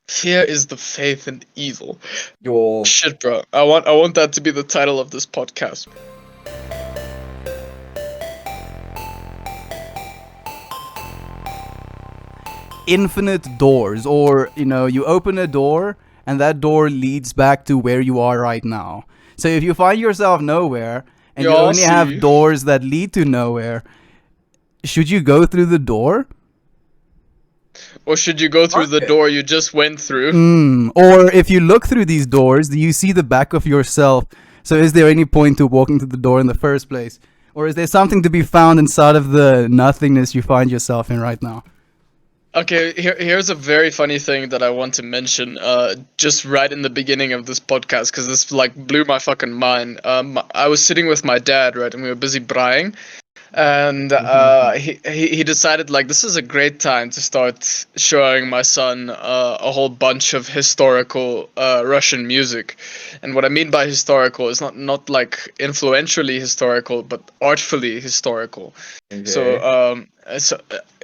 Fear is the faith in evil. Your Shit, bro. I want that to be the title of this podcast. Infinite doors, or you open a door and that door leads back to where you are right now. So if you find yourself nowhere and you Yeah, I only have see. doors that lead to nowhere, should you go through the door? Or should you go through the door you just went through? Or if you look through these doors, do you see the back of yourself? So is there any point to walking through the door in the first place? Or is there something to be found inside of the nothingness you find yourself in right now? Okay, here's a very funny thing that I want to mention. Just right in the beginning of this podcast, because this like blew my fucking mind. I was sitting with my dad, right, and we were busy braaiing, and he decided like this is a great time to start showing my son a whole bunch of historical Russian music. And what I mean by historical is not like influentially historical, but artfully historical. So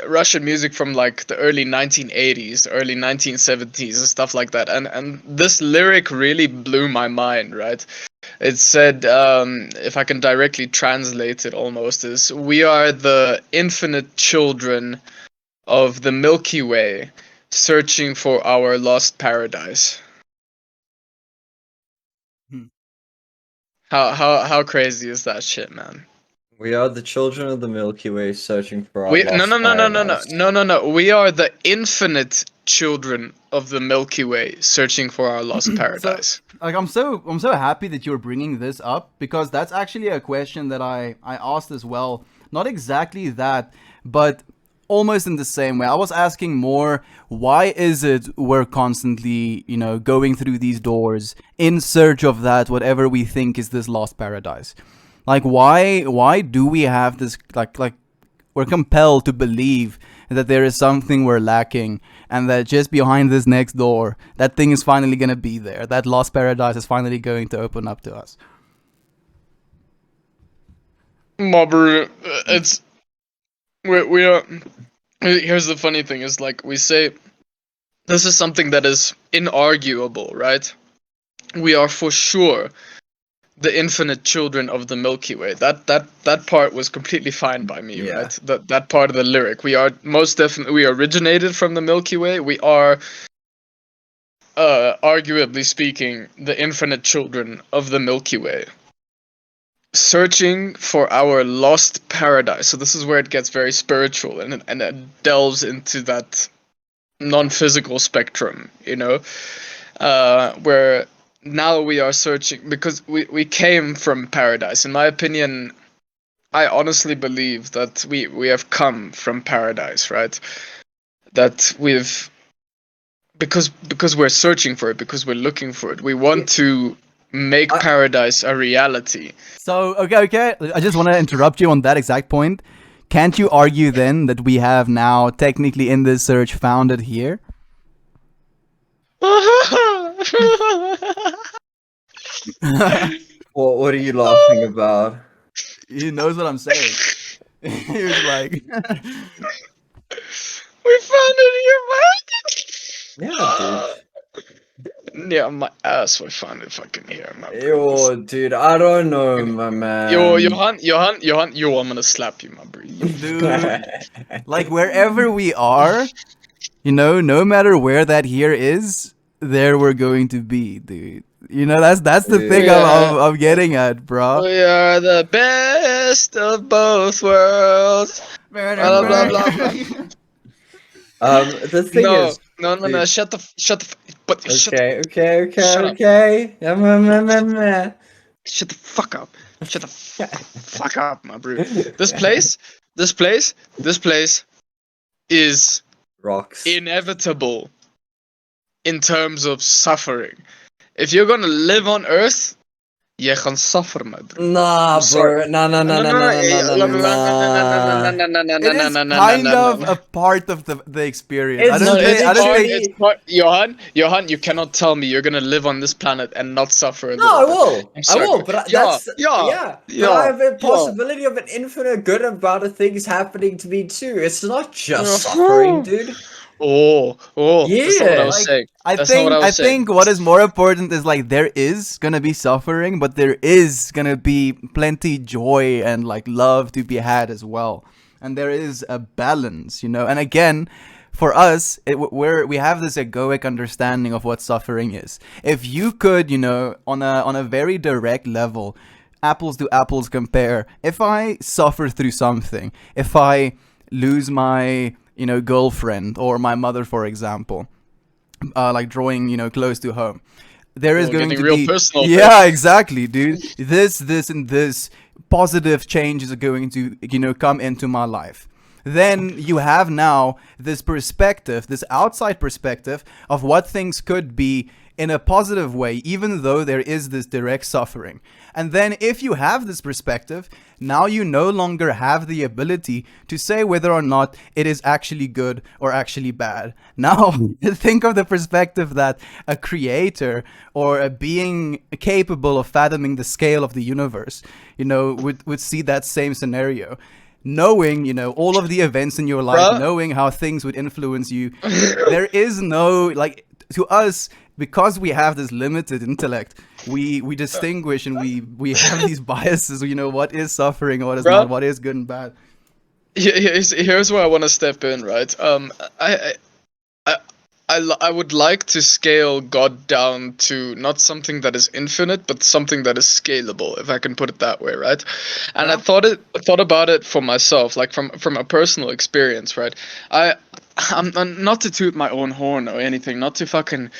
Russian music from like the early 1980s, early 1970s, and stuff like that. And this lyric really blew my mind, right? It said, if I can directly translate it almost, is we are the infinite children of the Milky Way, searching for our lost paradise. Hmm. How crazy is that shit, man? We are the children of the Milky Way searching for our We no lost no no no no no paradise. no no no. We are the infinite children of the Milky Way, searching for our lost paradise. Like I'm so happy that you're bringing this up, because that's actually a question that I asked as well. Not exactly that, but almost in the same way. I was asking more, why is it we're constantly, going through these doors in search of that whatever we think is this lost paradise? Like why do we have this like we're compelled to believe that there is something we're lacking, and that just behind this next door, that thing is finally going to be there. That lost paradise is finally going to open up to us. Mobber, it's we are. Here's the funny thing: is like we say, this is something that is inarguable, right? We are for sure the infinite children of the Milky Way. That part was completely fine by me, Yeah. right? That part of the lyric. We are most definitely, we originated from the Milky Way. We are, arguably speaking, the infinite children of the Milky Way, searching for our lost paradise. So this is where it gets very spiritual, and it delves into that non-physical spectrum, where now we are searching, because we came from paradise. In my opinion, I honestly believe that we have come from paradise, right? That we've, because we're searching for it, because we're looking for it. We want to make paradise a reality. So, okay. I just want to interrupt you on that exact point. Can't you argue then that we have now technically in this search found it here? What are you laughing about? He knows what I'm saying. He was like, We found it here, man. Yeah, dude. Yeah, my ass. We found it fucking here, man. Yo, dude, I don't know, my man. Yo, Johan, I'm gonna slap you, my bro. dude, like wherever we are, no matter where that here is, there we're going to be, dude. That's the thing Yeah. I'm getting at, bro. We are the best of both worlds. Blah, blah, blah, blah. The thing No, is, no, dude. shut the, but shut Okay. Shut up. Okay. Yeah. Shut the fuck up. Shut the fuck up, my bro. This place is Rocks. inevitable in terms of suffering. If you're gonna live on Earth, je gaan suffer, my bro. Nah, bro. sorry. No. It is kind of a part of the experience. It's I don't think. I don't literally- think. It's part, Johan, you cannot tell me you're gonna live on this planet and not suffer. No, I will. I'm I sorry. will. But Yeah, that's yeah, But I have a yeah. possibility of an infinite good amount of things happening to me too. It's not just Uh-huh. suffering, dude. That's not what I Yeah. was Like, saying. I That's not what I think was saying. what is more important is like there is gonna be suffering, but there is gonna be plenty joy and like love to be had as well, and there is a balance, you know. And again, for us, we have this egoic understanding of what suffering is. If you could, you know, on a very direct level, apples to apples compare. If I suffer through something, if I lose my, you know, girlfriend or my mother, for example, like drawing, you know, close to home, there is going Getting to real be, personal. yeah, exactly, dude. This and this positive changes are going to, you know, come into my life. Then you have now this perspective, this outside perspective of what things could be in a positive way, even though there is this direct suffering. And then if you have this perspective, now you no longer have the ability to say whether or not it is actually good or actually bad. Now, think of the perspective that a creator or a being capable of fathoming the scale of the universe, you know, would see that same scenario. Knowing, you know, all of the events in your life, Bruh. knowing how things would influence you, there is no, like, to us, because we have this limited intellect, we distinguish and we have these biases, you know, what is suffering, what is Bruh. not, what is good and bad. Here's where I want to step in, right? I would like to scale God down to not something that is infinite, but something that is scalable, if I can put it that way, right? And Yeah. I thought about it for myself, like from a personal experience, right? I'm not to toot my own horn or anything, not to fucking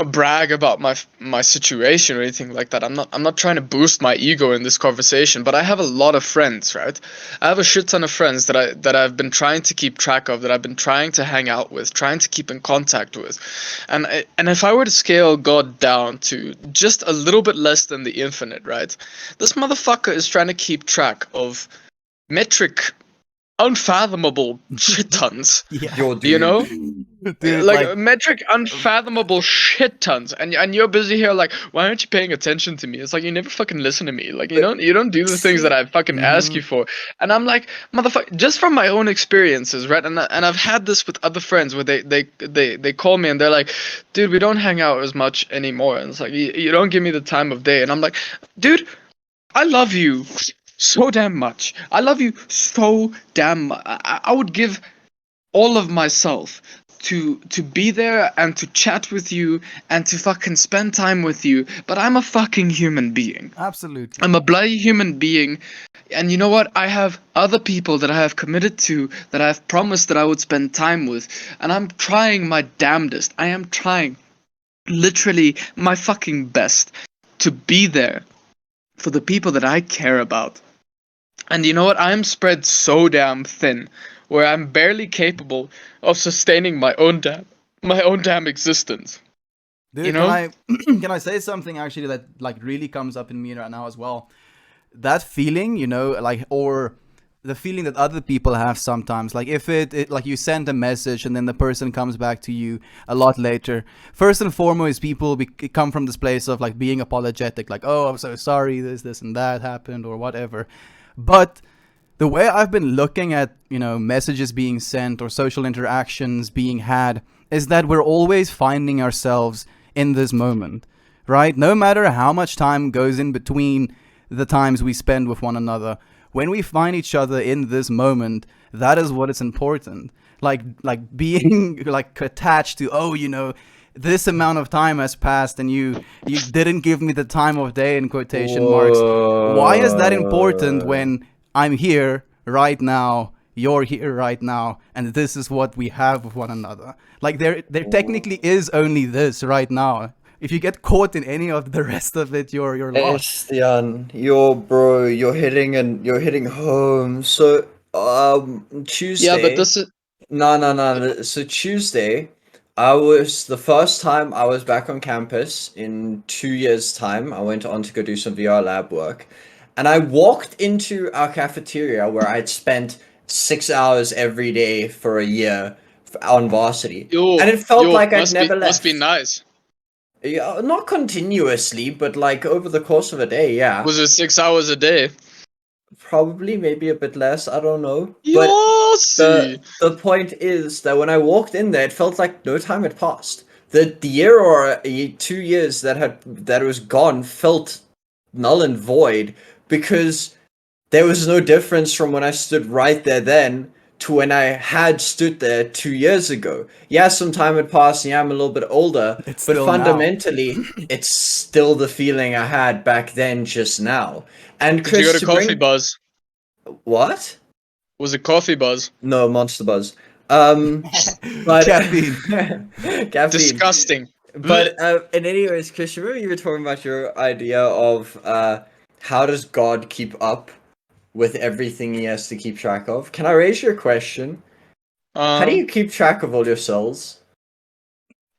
brag about my situation or anything like that. I'm not trying to boost my ego in this conversation, but I have a lot of friends, right? I have a shit ton of friends that I've been trying to keep track of, that I've been trying to hang out with, trying to keep in contact with, and if I were to scale God down to just a little bit less than the infinite, right? This motherfucker is trying to keep track of metric, unfathomable shit tons. Yeah. Yo, dude. You know, Dude, like metric unfathomable shit tons, and you're busy here like, why aren't you paying attention to me? It's like you never fucking listen to me. Like you don't do the things that I fucking ask you for. And I'm like, motherfucker, just from my own experiences, right? And I've had this with other friends where they call me and they're like, dude, we don't hang out as much anymore. And it's like you don't give me the time of day. And I'm like, dude, I love you so damn much. I love you so damn much. I would give all of myself to be there and to chat with you and to fucking spend time with you, but I'm a fucking human being. absolutely. I'm a bloody human being, and you know what? I have other people that I have committed to, that I have promised that I would spend time with, and I'm trying my damnedest. I am trying literally my fucking best to be there for the people that I care about. And you know what? I'm spread so damn thin, where I'm barely capable of sustaining my own damn existence. Dude, You know? can I say something actually that like really comes up in me right now as well? That feeling, you know, like, or the feeling that other people have sometimes, like if it like you send a message and then the person comes back to you a lot later. First and foremost, people come from this place of like being apologetic, like, oh, I'm so sorry, this and that happened or whatever. But the way I've been looking at, you know, messages being sent or social interactions being had is that we're always finding ourselves in this moment, right? No matter how much time goes in between the times we spend with one another, when we find each other in this moment, that is what is important. Like being like attached to, oh, you know, this amount of time has passed and you didn't give me the time of day in quotation marks. Why is that important when I'm here right now, you're here right now, and this is what we have with one another? Like there technically is only this right now. If you get caught in any of the rest of it, you're lost. Estian, you're hitting home. So Tuesday. Yeah, but this is No. So Tuesday, I was the first time I was back on campus in 2 years' time. I went on to go do some VR lab work, and I walked into our cafeteria where I'd spent 6 hours every day for a year on varsity, and it felt like I'd never left. must be nice. Yeah, not continuously, but like over the course of a day, yeah. Was it 6 hours a day? probably, maybe a bit less. I don't know. But Yes. the point is that when I walked in there, it felt like no time had passed. The year or 2 years that was gone felt null and void because there was no difference from when I stood right there then to when I had stood there 2 years ago. Yeah, some time had passed, and yeah, I'm a little bit older, It's but still now. fundamentally, it's still the feeling I had back then just now. And Did you Chris, go to to Coffee bring Buzz? what? Was it Coffee Buzz? No, Monster Buzz. But Caffeine. caffeine. Disgusting. But and anyways, Chris, remember you were talking about your idea of how does God keep up with everything he has to keep track of? Can I raise you a question? How do you keep track of all your cells?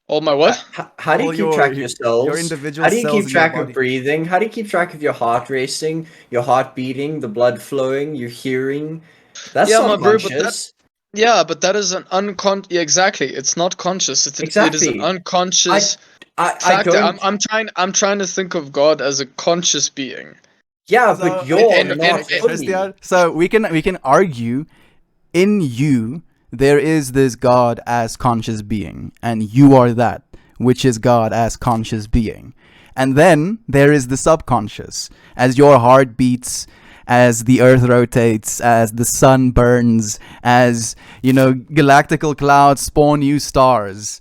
All my what? How do you All keep track of your cells? your individual How do you cells keep in your track body. of breathing? How do you keep track of your heart racing, your heart beating, the blood flowing, your hearing? That's Yeah, not my bro, but conscious. Yeah, but that is an Yeah, exactly. It's not conscious. It is an Exactly. unconscious I factor. don't. I'm trying to think of God as a conscious being. Yeah, So, but you're and- not and- fully. Christian, so we can argue in you there is this God as conscious being, and you are that, which is God as conscious being. And then there is the subconscious, as your heart beats, as the earth rotates, as the sun burns, as, galactical clouds spawn new stars.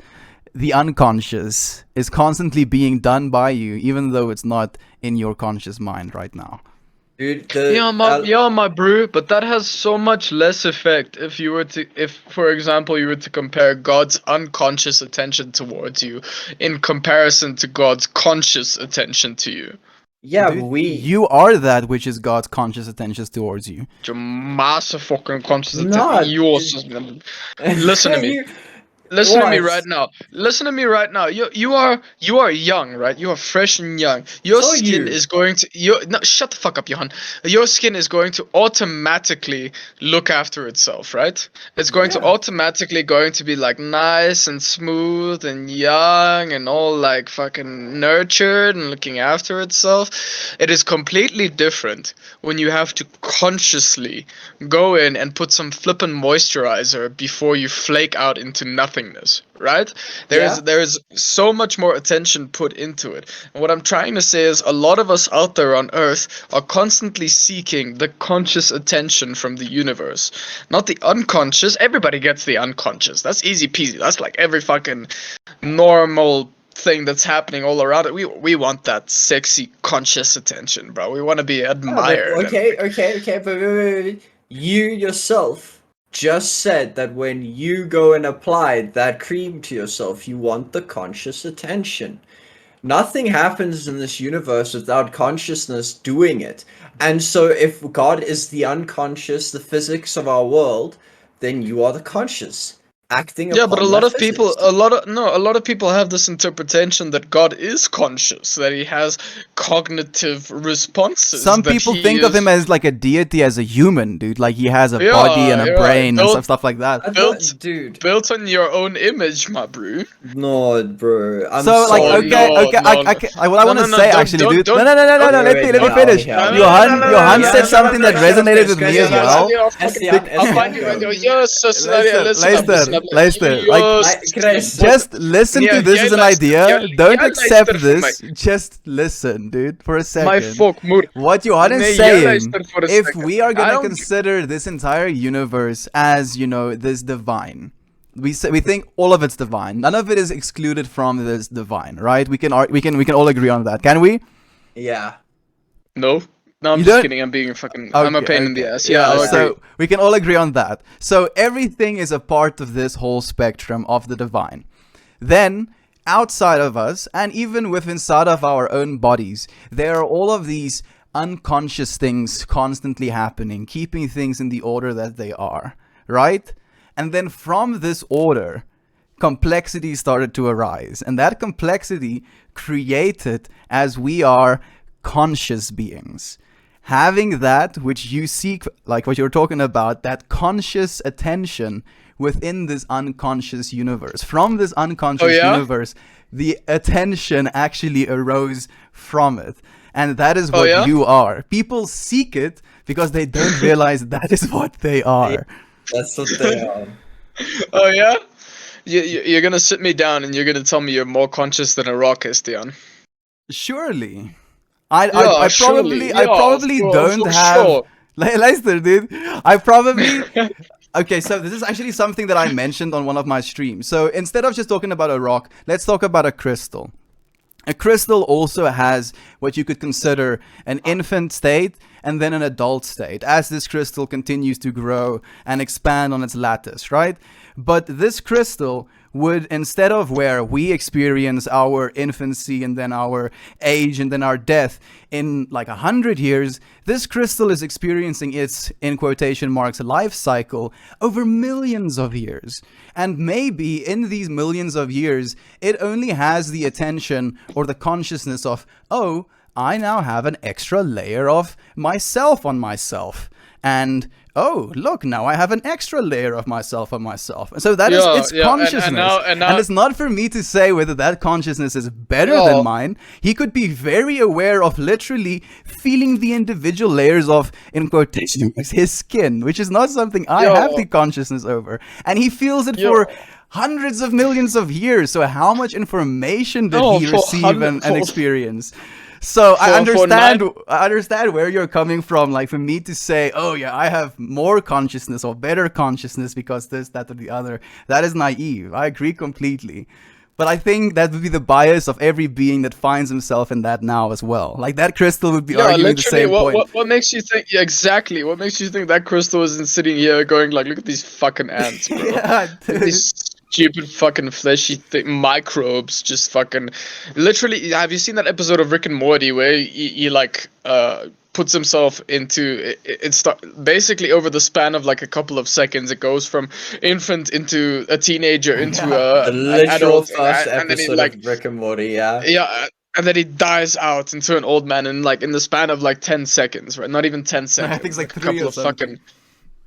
The unconscious is constantly being done by you, even though it's not in your conscious mind right now. Dude, My bro, but that has so much less effect if for example you were to compare God's unconscious attention towards you in comparison to God's conscious attention to you. yeah, Dude, you are that which is God's conscious attention towards you. Your massive fucking conscious Not- attention. Listen to me. You- Listen to me What? right now. Listen to me right now. You are young, right? You are fresh and young. Your So skin you. is going to no, shut the fuck up, Johan. Your skin is going to automatically look after itself, right? It's going to Yeah. automatically going to be like nice and smooth and young and all like fucking nurtured and looking after itself. It is completely different when you have to consciously go in and put some flippin' moisturizer before you flake out into nothingness, right? There is so much more attention put into it. And what I'm trying to say is a lot of us out there on Earth are constantly seeking the conscious attention from the universe, not the unconscious. Everybody gets the unconscious. That's easy peasy. That's like every fucking normal thing that's happening all around it. We want that sexy conscious attention, bro. We want to be Yeah, but admired. okay, but wait. You yourself just said that when you go and apply that cream to yourself, you want the conscious attention. Nothing happens in this universe without consciousness doing it. And so if God is the unconscious, the physics of our world, then you are the conscious. Acting Yeah, but a upon lot that of people, physics. a lot of people have this interpretation that God is conscious, that he has cognitive responses. Some that people he think of is him as like a deity, as a human, dude. Like he has a Yeah, body and a yeah, brain and built- stuff like that. I thought- built- dude, built on your own image, my bro. no, bro. I'm So like sorry. okay, No, okay, no, what I no, want to no, say don't- actually, don't- dude. don't- No, Okay, let wait, me no, finish. yeah, Johan yeah, said yeah, something that yeah, resonated with guys, me as guys, well. Leicester, just listen to this as an idea. Don't accept this. Just listen, dude, for a second. My folk, moeder. What Johan is Nee, jij saying, luistert voor een if second. we are I gonna don't- consider this entire universe as, this divine, we think all of it's divine. None of it is excluded from this divine, right? We can all agree on that, can we? Yeah. No, I'm You just don't- kidding. I'm being fucking. I'm a pain in the ass. Yeah, I'll agree. so we can all agree on that. So everything is a part of this whole spectrum of the divine. Then, outside of us, and even inside of our own bodies, there are all of these unconscious things constantly happening, keeping things in the order that they are, right? And then from this order, complexity started to arise. And that complexity created as we are conscious beings. Having that which you seek, like what you're talking about, that conscious attention within this unconscious universe. From this unconscious Oh, yeah? universe, the attention actually arose from it. And that is what yeah? you are. People seek it because they don't realize that is what they are. That's what they are. Oh yeah, you're gonna sit me down and you're gonna tell me you're more conscious than a rock, Estian. Surely. Yeah, I surely. probably I Yeah, probably for don't have sure. Leicester, dude. I probably Okay, so this is actually something that I mentioned on one of my streams. So instead of just talking about a rock, let's talk about a crystal. A crystal also has what you could consider an infant state and then an adult state as this crystal continues to grow and expand on its lattice, right? But this crystal would, instead of where we experience our infancy and then our age and then our death in like 100 years, this crystal is experiencing its, in quotation marks, life cycle over millions of years. And maybe in these millions of years, it only has the attention or the consciousness of, oh, I now have an extra layer of myself on myself. And oh, look, now I have an extra layer of myself on myself. So that is its consciousness. And now, And it's not for me to say whether that consciousness is better than mine. He could be very aware of literally feeling the individual layers of, in quotation marks, his skin, which is not something I have the consciousness over. And he feels it for hundreds of millions of years. So how much information did he receive and experience? So I understand where you're coming from. Like for me to say, oh yeah, I have more consciousness or better consciousness because this, that, or the other, that is naive. I agree completely. But I think that would be the bias of every being that finds himself in that now as well. Like that crystal would be arguing the same point. What makes you think exactly? What makes you think that crystal isn't sitting here going like, look at these fucking ants, bro. Yeah, These stupid fucking fleshy microbes just fucking literally. Have you seen that episode of Rick and Morty where he like puts himself into it's basically over the span of like a couple of seconds it goes from infant into a teenager into The an literal adult first and then he, episode like of Rick and Morty, yeah. and then he dies out into an old man in the span of like 10 seconds, right? Not even 10 seconds. I think it's like a 3 couple or of something. fucking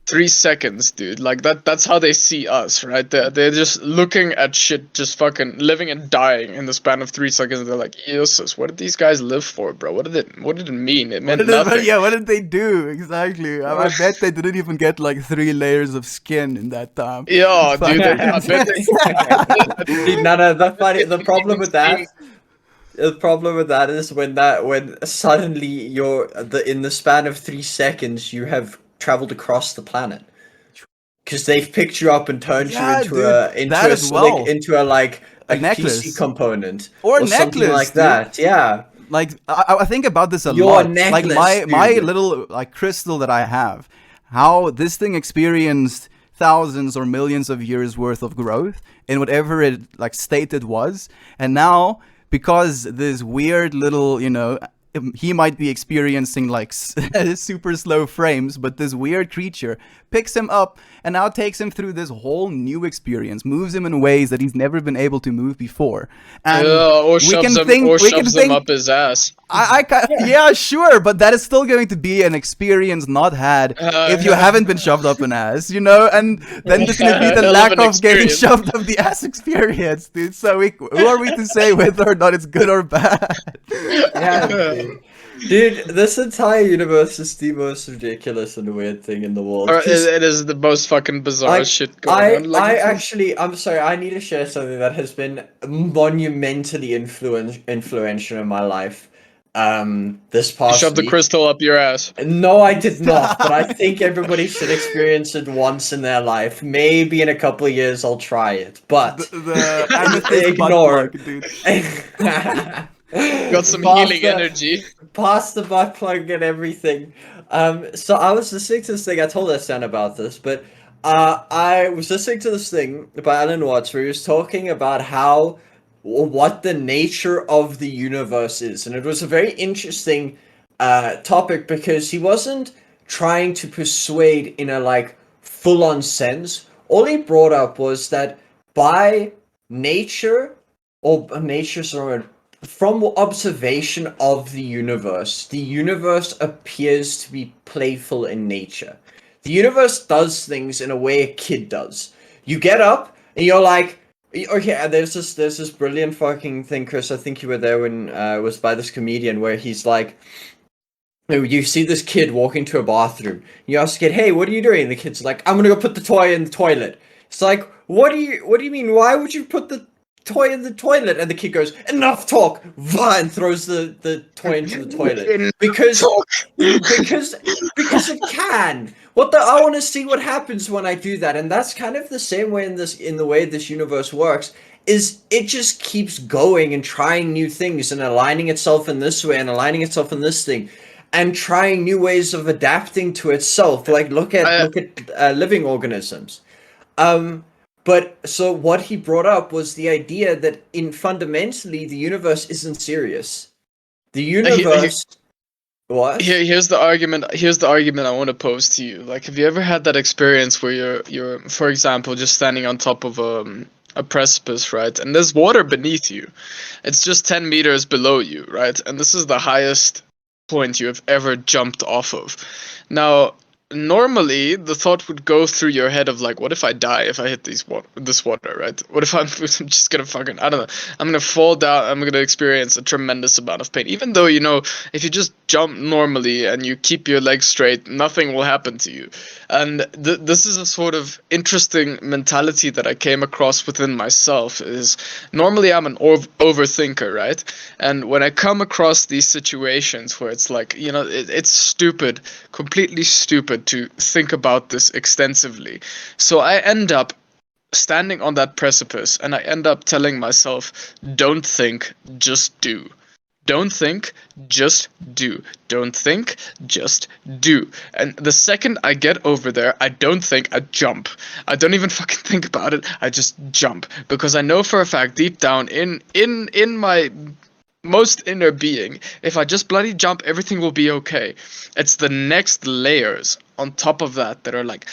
3 seconds, dude. Like that's how they see us, right? They're just looking at shit, just fucking living and dying in the span of 3 seconds. And they're like, Jesus, what did these guys live for, bro? What did it mean? It meant nothing. Yeah, what did they do exactly? I bet they didn't even get like 3 layers of skin in that time. Yeah, dude. I bet The problem with that. The problem with that is when suddenly in the span of 3 seconds you have traveled across the planet, because they've picked you up and turned you into a necklace PC component or a something necklace like that. Yeah, like I think about this a Your lot. necklace, Like my dude. little like crystal that I have, how this thing experienced thousands or millions of years worth of growth in whatever it like state it was, and now because this weird little, he might be experiencing like super slow frames, but this weird creature picks him up and now takes him through this whole new experience, moves him in ways that he's never been able to move before. And or shoves him up his ass. Yeah, sure, but that is still going to be an experience not had if you haven't been shoved up an ass, and then there's going to be the lack of getting shoved up the ass experience, dude. So who are we to say whether or not it's good or bad? yeah. Dude, this entire universe is the most ridiculous and weird thing in the world. It is the most fucking bizarre shit going on. I'm sorry, I need to share something that has been monumentally influential in my life. This past Shove the week. crystal up your ass. No, I did not, but I think everybody should experience it once in their life. Maybe in a couple of years I'll try it, but the amethyst ignore. butt plug, dude. Got some healing energy. Past the butt plug and everything. So I was listening to this thing. I told Stan about this, but I was listening to this thing by Alan Watts where he was talking about what the nature of the universe is, and it was a very interesting topic because he wasn't trying to persuade in a like full-on sense. All he brought up was that by nature, from observation of the universe appears to be playful in nature. The universe does things in a way a kid does. You get up and you're like, okay, there's this brilliant fucking thing, Chris. I think you were there when it was by this comedian where he's like, You see this kid walk into a bathroom. You ask the kid, "Hey, what are you doing?" The kid's like, "I'm gonna go put the toy in the toilet." It's like, What do you mean? Why would you put the toy in the toilet?" And the kid goes, "Enough talk!" Vah, and throws the toy into the toilet because because because it can. I want to see what happens when I do that, and that's kind of the same way in the way this universe works. Is it just keeps going and trying new things and aligning itself in this way and aligning itself in this thing, and trying new ways of adapting to itself. Like I, look at living organisms. Um, but so what he brought up was the idea that in fundamentally the universe isn't serious. The he, he, universe what? here's the argument. Here's the argument I want to pose to you. Like, have you ever had that experience where you're, for example, just standing on top of a precipice, right? And there's water beneath you. It's just 10 meters below you, right? And this is the highest point you have ever jumped off of. Now, normally the thought would go through your head of like, what if I die if I hit this water, right? What if I'm just gonna fucking, I don't know, I'm gonna fall down, I'm gonna experience a tremendous amount of pain, even though, you know, if you just jump normally and you keep your legs straight, nothing will happen to you. And this is a sort of interesting mentality that I came across within myself. Is normally I'm an overthinker, right? And when I come across these situations where it's like, you know, it's stupid, completely stupid to think about this extensively. So I end up standing on that precipice and I end up telling myself, don't think, just do. Don't think, just do. Don't think, just do. And the second I get over there, I don't think, I jump. I don't even fucking think about it. I just jump because I know for a fact deep down in my most inner being, if I just bloody jump, everything will be okay. It's the next layers on top of that that are like,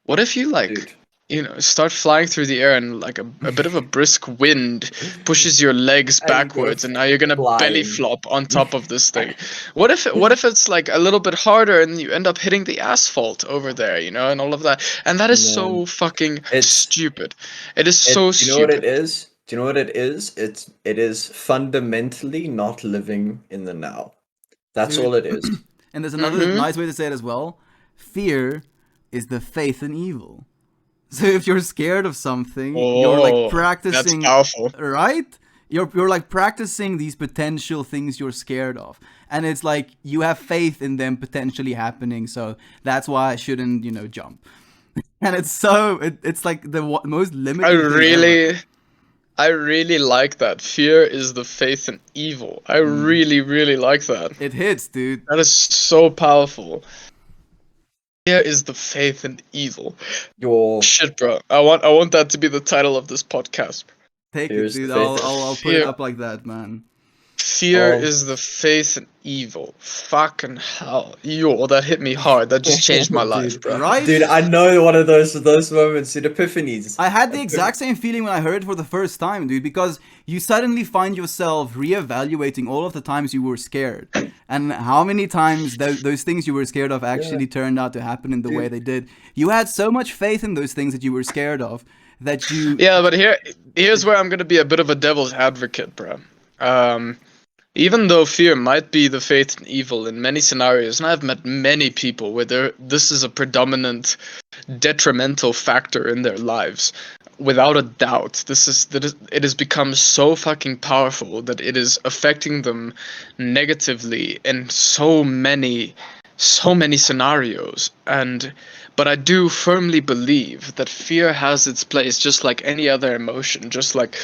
what if you like, Dude. you know, start flying through the air and like a bit of a brisk wind pushes your legs And you go backwards and now you're gonna belly flying. flop on top of this thing. What if it's like a little bit harder and you end up hitting the asphalt over there, you know, and all of that. And that is Man, so fucking it's stupid. It is so do you know what it stupid. is? Do you know what it is? It is fundamentally not living in the now. That's all Dude. it is. And there's another Mm-hmm. nice way to say it as well. Fear is the faith in evil. So if you're scared of something, you're like Oh, that's practicing, powerful. right? You're like practicing these potential things you're scared of, and it's like you have faith in them potentially happening. So that's why I shouldn't, you know, jump. And it's so it's like the most limiting I thing ever. really, I really like that. Fear is the faith in evil. I really, really like that. It hits, dude. That is so powerful. Fear is the faith in evil. Your Shit, bro. I want that to be the title of this podcast. Take Here's it, dude. the faith. I'll put it Fear. up like that, man. Fear Oh. is the faith in evil. Fucking hell. Yo, that hit me hard. That just changed my life, Dude. bro. Right? Dude, I know one of those moments, dude, epiphanies. I had the exact same feeling when I heard it for the first time, dude, because you suddenly find yourself reevaluating all of the times you were scared and how many times those things you were scared of actually turned out to happen in the way they did. You had so much faith in those things that you were scared of that you. Yeah, but here's where I'm gonna be a bit of a devil's advocate, bro. Even though fear might be the faith in evil in many scenarios, and I've met many people where this is a predominant detrimental factor in their lives, without a doubt, it has become so fucking powerful that it is affecting them negatively in so many scenarios. But I do firmly believe that fear has its place, just like any other emotion, just like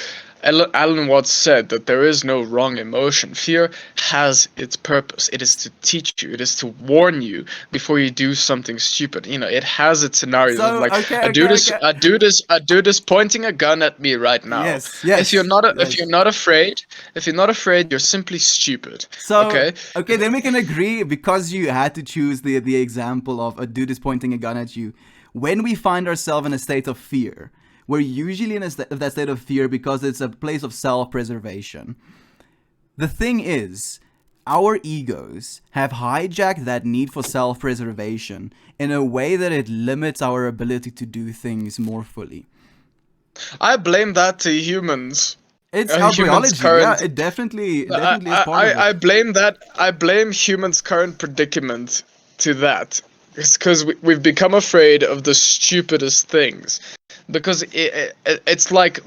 Alan Watts said that there is no wrong emotion. Fear has its purpose. It is to teach you. It is to warn you before you do something stupid. You know, it has its scenarios. So, Like okay, a dude okay. is pointing a gun at me right now. Yes, If you're not yes. if you're not afraid, you're simply stupid. So Okay. then we can agree, because you had to choose the example of a dude is pointing a gun at you. When we find ourselves in a state of fear, we're usually in that state of fear because it's a place of self-preservation. The thing is, our egos have hijacked that need for self-preservation in a way that it limits our ability to do things more fully. I blame that to humans. It's a our human's biology. Yeah, current. it definitely I, is part of it. I blame that. I blame humans' current predicament to that. It's because we've become afraid of the stupidest things. Because it's like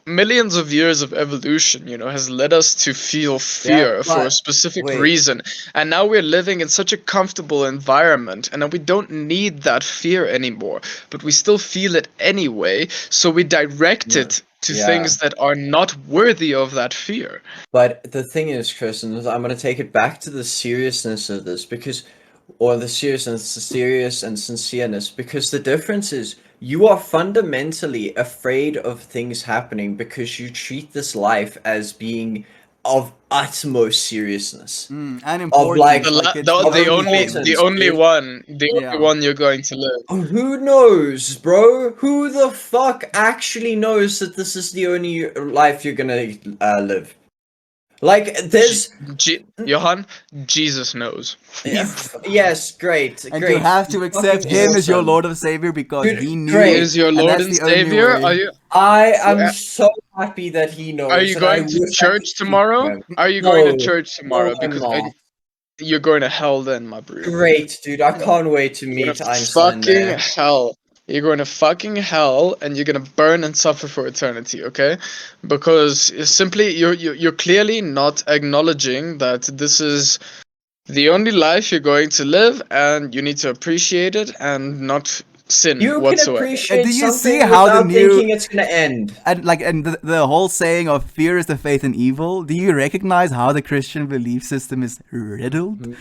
millions of years of evolution, has led us to feel Yeah, fear for a but specific wait. reason. And now we're living in such a comfortable environment, and we don't need that fear anymore. But we still feel it anyway, so we direct No. it to Yeah. things that are not worthy of that fear. But the thing is, Kristen, is I'm going to take it back to the seriousness of this or the seriousness, the serious and sincereness, because the difference is you are fundamentally afraid of things happening because you treat this life as being of utmost seriousness. And important. like- The, like la- it's the, the only importance, the only dude. one the Yeah. only one you're going to live. Who knows, bro? Who the fuck actually knows that this is the only life you're gonna live? Like, there's Johan, Jesus knows. yes, great, And great. you have to accept Fucking him as your awesome. Lord and Savior because Dude, he knew. great. He is your and Lord that's and the only Savior. way. Are you I am Yeah. so happy that he knows. are you and I going to wish I could church speak tomorrow? to him. Are you going to No, church tomorrow? no, I'm Because not. you're going to hell then, my bro. Great, dude. I can't wait to You're meet going to Einstein fucking there. hell. You're going to fucking hell, and you're going to burn and suffer for eternity, okay? Because simply you're clearly not acknowledging that this is the only life you're going to live, and you need to appreciate it and not sin You can whatsoever. appreciate Do you see something how the without new- thinking it's gonna end. And the whole saying of fear is the faith in evil. Do you recognize how the Christian belief system is riddled?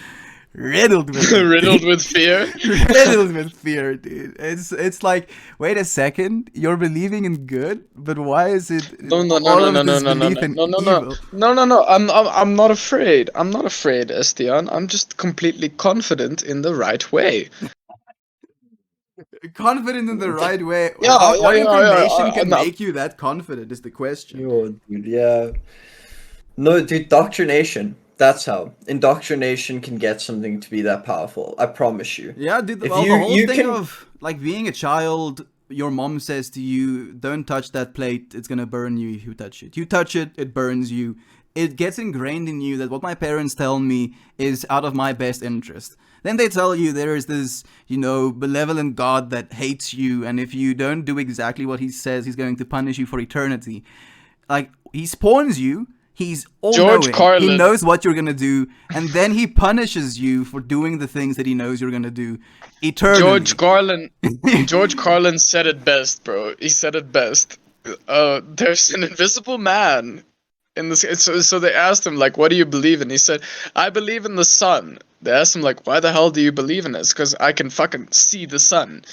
Riddled with Riddled with fear. riddled with fear, dude. It's like, wait a second, you're believing in good, but why is it No, all of this belief in no. evil? No. I'm not afraid. I'm not afraid, Estian. I'm just completely confident in the right way. Confident in the right way. Yeah, What yeah, information can no. make you that confident is the question. Yo, dude, yeah. No, dude, doctrination. That's how. Indoctrination can get something to be that powerful. I promise you. Yeah, dude. If Well, you- the whole you thing can- of like being a child, your mom says to you, "Don't touch that plate; it's gonna burn you if you touch it. You touch it, it burns you." It gets ingrained in you that what my parents tell me is out of my best interest. Then they tell you there is this, benevolent God that hates you, and if you don't do exactly what he says, he's going to punish you for eternity. Like, he spawns you. He's all-knowing. George Carlin. He knows what you're gonna do, and then he punishes you for doing the things that he knows you're gonna do eternally. George Carlin said it best, bro. He said it best. There's an invisible man in this. So they asked him, like, what do you believe in? He said, I believe in the sun. They asked him, like, why the hell do you believe in this? Because I can fucking see the sun.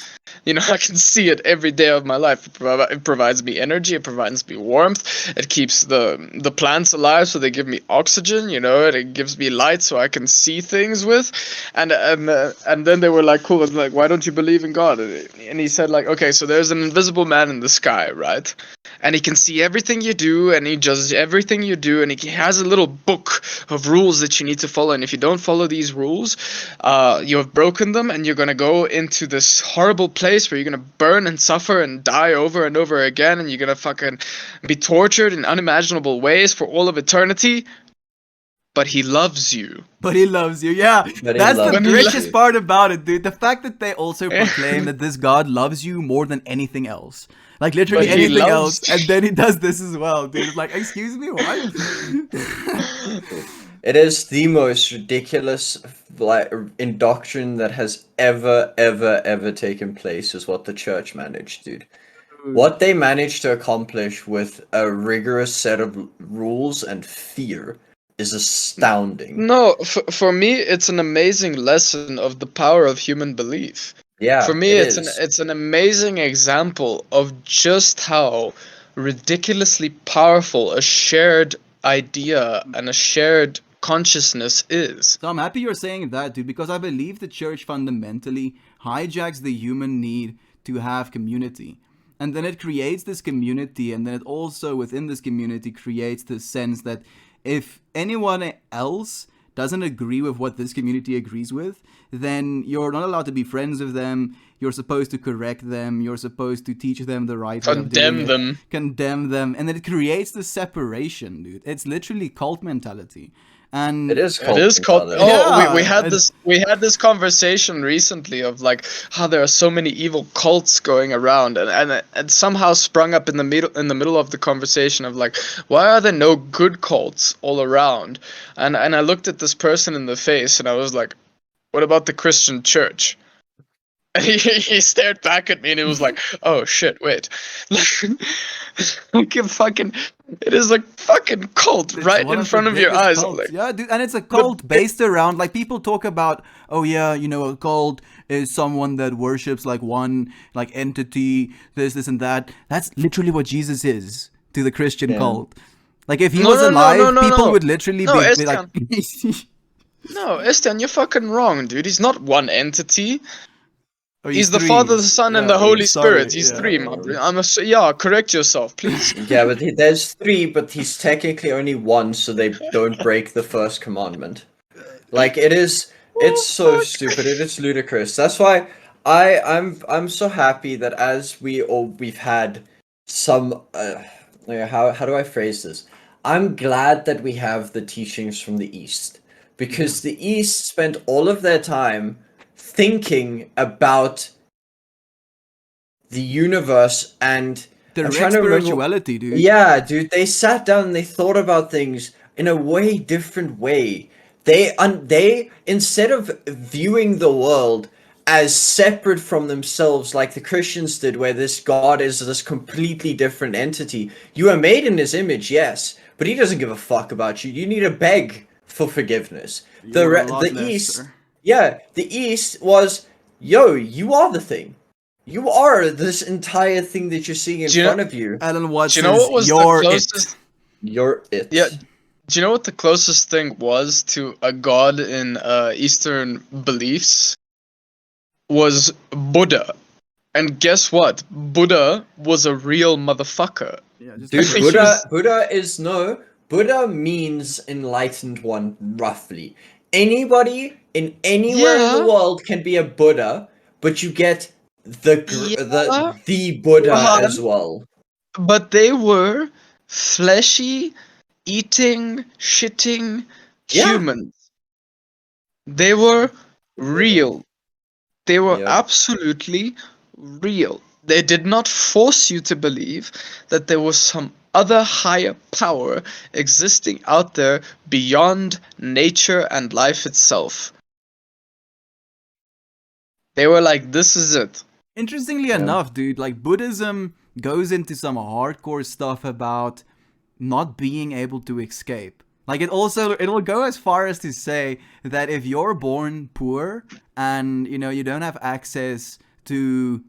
I can see it every day of my life. It provides me energy. It provides me warmth. It keeps the plants alive, so they give me oxygen. It gives me light, so I can see things with. And then they were like, cool. Like, why don't you believe in God? And he said, like, okay, so there's an invisible man in the sky, right? And he can see everything you do, and he judges everything you do, and he has a little book of rules that you need to follow. And if you don't follow these rules, you have broken them, and you're gonna go into this horrible place where you're gonna burn and suffer and die over and over again, and you're gonna fucking be tortured in unimaginable ways for all of eternity. But he loves you. But he loves you, yeah. But he That's the loves you. richest part about it, dude. The fact that they also proclaim that this God loves you more than anything else. Like, literally But he anything loves- else. And then he does this as well, dude. It's like, excuse me, what? It is the most ridiculous indoctrination that has ever taken place is what the church managed, dude. What they managed to accomplish with a rigorous set of rules and fear is astounding. No, for me, it's an amazing lesson of the power of human belief. Yeah, For me, it it's is. an amazing example of just how ridiculously powerful a shared idea and a shared consciousness is. So I'm happy you're saying that, dude, because I believe the church fundamentally hijacks the human need to have community. And then it creates this community, and then it also, within this community, creates this sense that if anyone else doesn't agree with what this community agrees with, then you're not allowed to be friends with them. You're supposed to correct them. You're supposed to teach them the right way of doing it. Condemn them. And then it creates this separation, dude. It's literally cult mentality. And It is cult. Oh, we Yeah, had this conversation recently of like how there are so many evil cults going around, and somehow sprung up in the middle of the conversation of like, why are there no good cults all around? And I looked at this person in the face and I was like, what about the Christian church? And he stared back at me and he was like, oh shit, wait. Like it is a fucking cult It's right one in of the front of your biggest eyes. I'm cults. like, Yeah, dude, and it's a cult based around, like, people talk about, oh yeah, you know, a cult is someone that worships like one like entity, this and that. That's literally what Jesus is to the Christian cult. Like, if he was alive, people would literally be like, no, Estian, you're fucking wrong, dude. He's not one entity. oh, He's the three. Father, the Son, and Yeah, the Holy sorry, Spirit. He's yeah. three, my bro. Correct yourself, please. Yeah, but there's 3, but he's technically only 1, so they don't break the first commandment. Like, it's so stupid. It is ludicrous. That's why I'm so happy that as we've had some how do I phrase this? I'm glad that we have the teachings from the East, because the East spent all of their time thinking about the universe and Direct trying to remember- spirituality, dude. Yeah, dude, they sat down and they thought about things in a way different way. They instead of viewing the world as separate from themselves like the Christians did, where this God is this completely different entity. You are made in his image, yes, but he doesn't give a fuck about you. You need to beg for forgiveness. The East was, yo, you are the thing. You are this entire thing that you're seeing in front of you. Alan Watts, Do you know what was the closest? You're it. Yeah. Do you know what the closest thing was to a god in Eastern beliefs? Was Buddha. And guess what? Buddha was a real motherfucker. Yeah, just Dude, Buddha means enlightened one, roughly. Anybody in anywhere in the world can be a Buddha, but you get the Buddha as well. But they were fleshy, eating, shitting humans. They were real. They were absolutely real. They did not force you to believe that there was some other higher power existing out there beyond nature and life itself. They were like, this is it. Interestingly enough, dude, like, Buddhism goes into some hardcore stuff about not being able to escape. Like, it'll go as far as to say that if you're born poor and, you know, you don't have access to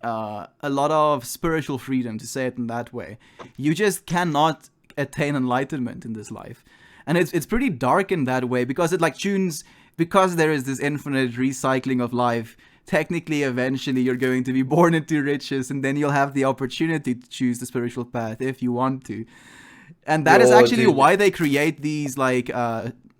a lot of spiritual freedom, to say it in that way, you just cannot attain enlightenment in this life. And it's pretty dark in that way, because it like tunes, because there is this infinite recycling of life. Technically, eventually, you're going to be born into riches, and then you'll have the opportunity to choose the spiritual path if you want to. And that is actually why they create these, like,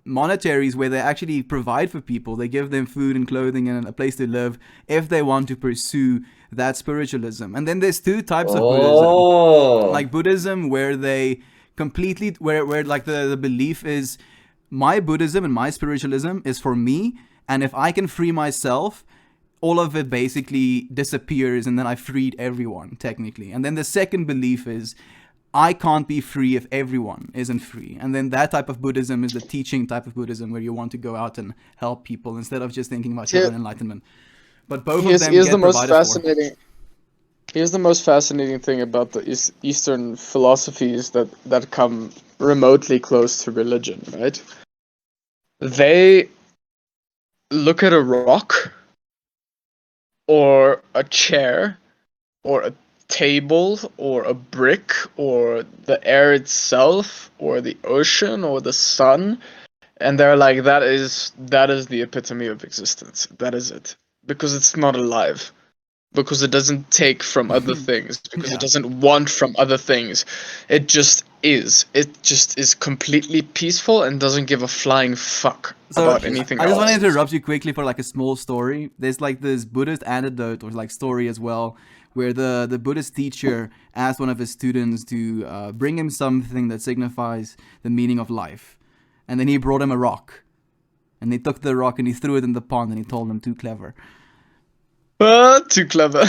monasteries where they actually provide for people. They give them food and clothing and a place to live if they want to pursue that spiritualism. And then there's 2 types of Buddhism. Like Buddhism where they completely, where like the belief is, my Buddhism and my spiritualism is for me, and if I can free myself, all of it basically disappears, and then I freed everyone, technically. And then the second belief is, I can't be free if everyone isn't free. And then that type of Buddhism is the teaching type of Buddhism, where you want to go out and help people instead of just thinking about your own enlightenment. But both of them get provided for. Here's the most fascinating thing about the Eastern philosophies that come remotely close to religion, right? They look at a rock, or a chair, or a table, or a brick, or the air itself, or the ocean, or the sun, and they're like, that is the epitome of existence. That is it. Because it's not alive. Because it doesn't take from other things. Because it doesn't want from other things. It just is. It just is completely peaceful and doesn't give a flying fuck So about anything I just else. want to interrupt you quickly for like a small story. There's like this Buddhist anecdote or like story as well, where the Buddhist teacher asked one of his students to bring him something that signifies the meaning of life, and then he brought him a rock, and he took the rock and he threw it in the pond, and he told him too clever. Too clever.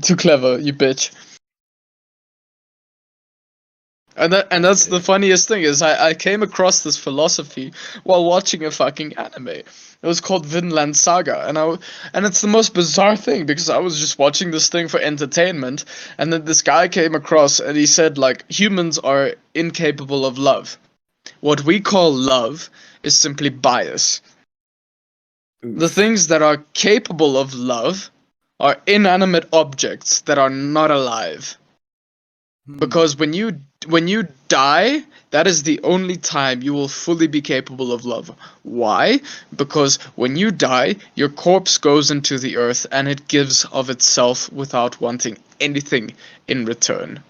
Too clever, you bitch. And that's the funniest thing is I came across this philosophy while watching a fucking anime. It was called Vinland Saga, and it's the most bizarre thing because I was just watching this thing for entertainment, and then this guy came across and he said like humans are incapable of love. What we call love is simply bias. The things that are capable of love are inanimate objects that are not alive. Because when you die, that is the only time you will fully be capable of love. Why? Because when you die, your corpse goes into the earth and it gives of itself without wanting anything in return.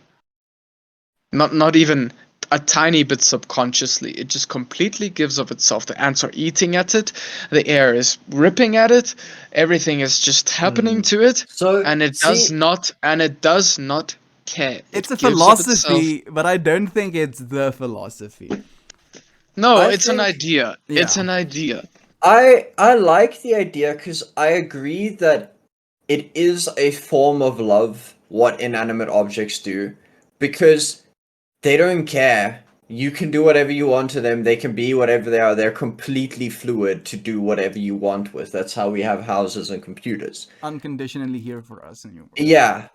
Not even a tiny bit subconsciously. It just completely gives of itself. The ants are eating at it, the air is ripping at it, everything is just happening to it, So and it does not care. It's It a gives of philosophy, but I don't think it's the philosophy. No, I it's an think- idea. Yeah. It's an idea. I like the idea because I agree that it is a form of love what inanimate objects do because they don't care. You can do whatever you want to them. They can be whatever they are. They're completely fluid to do whatever you want with. That's how we have houses and computers. Unconditionally here for us in your world. Yeah.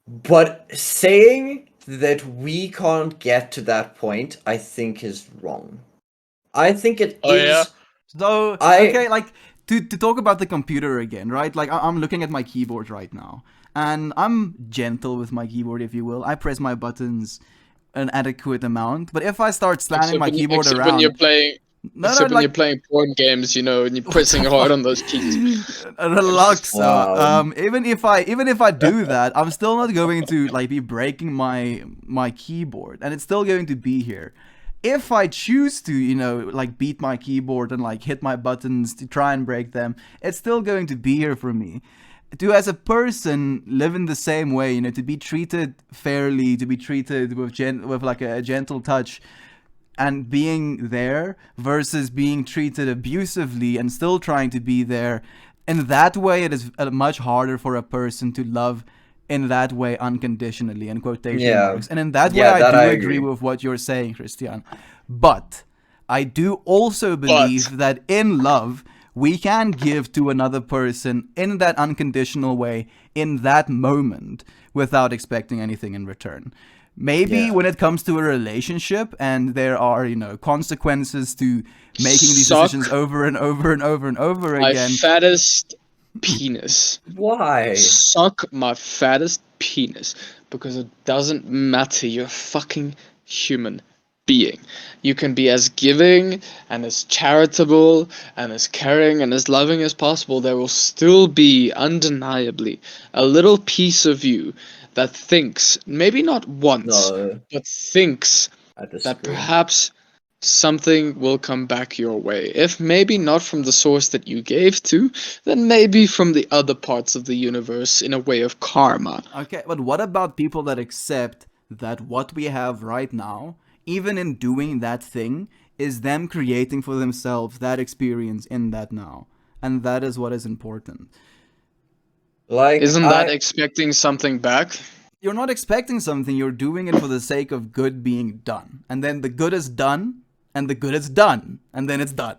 But saying that we can't get to that point, I think is wrong. I think it is. Oh, yeah? So I- okay, like to talk about the computer again, right? Like I'm looking at my keyboard right now, and I'm gentle with my keyboard, if you will. I press my buttons an adequate amount, but if I start slamming my keyboard except around, when you're playing, no, except when like you're playing porn games, you know, and you're pressing hard on those keys. relax. Wow. Even if I do that, I'm still not going to like be breaking my keyboard, and it's still going to be here. If I choose to, you know, like beat my keyboard and like hit my buttons to try and break them, it's still going to be here for me. To as a person live in the same way, you know, to be treated fairly, to be treated with like a gentle touch, and being there versus being treated abusively and still trying to be there. In that way, it is much harder for a person to love in that way unconditionally, in quotation Yeah. marks. And in that way, Yeah, I that do I agree agree. with what you're saying, Christian. But I do also believe that in love, we can give to another person in that unconditional way, in that moment, without expecting anything in return. Maybe Yeah. when it comes to a relationship and there are, you know, consequences to making these Suck decisions over and over and over and over My again. fattest penis. Why? Suck my fattest penis. Because it doesn't matter. You're a fucking human being. You can be as giving and as charitable and as caring and as loving as possible. There will still be, undeniably, a little piece of you that thinks, maybe not once, No, but thinks I that disagree. perhaps something will come back your way. If maybe not from the source that you gave to, then maybe from the other parts of the universe in a way of karma. Okay, but what about people that accept that what we have right now, even in doing that thing, is them creating for themselves that experience in that now? And that is what is important. Like, Isn't that I- expecting something back? You're not expecting something, you're doing it for the sake of good being done. And then the good is done, and the good is done, and then it's done.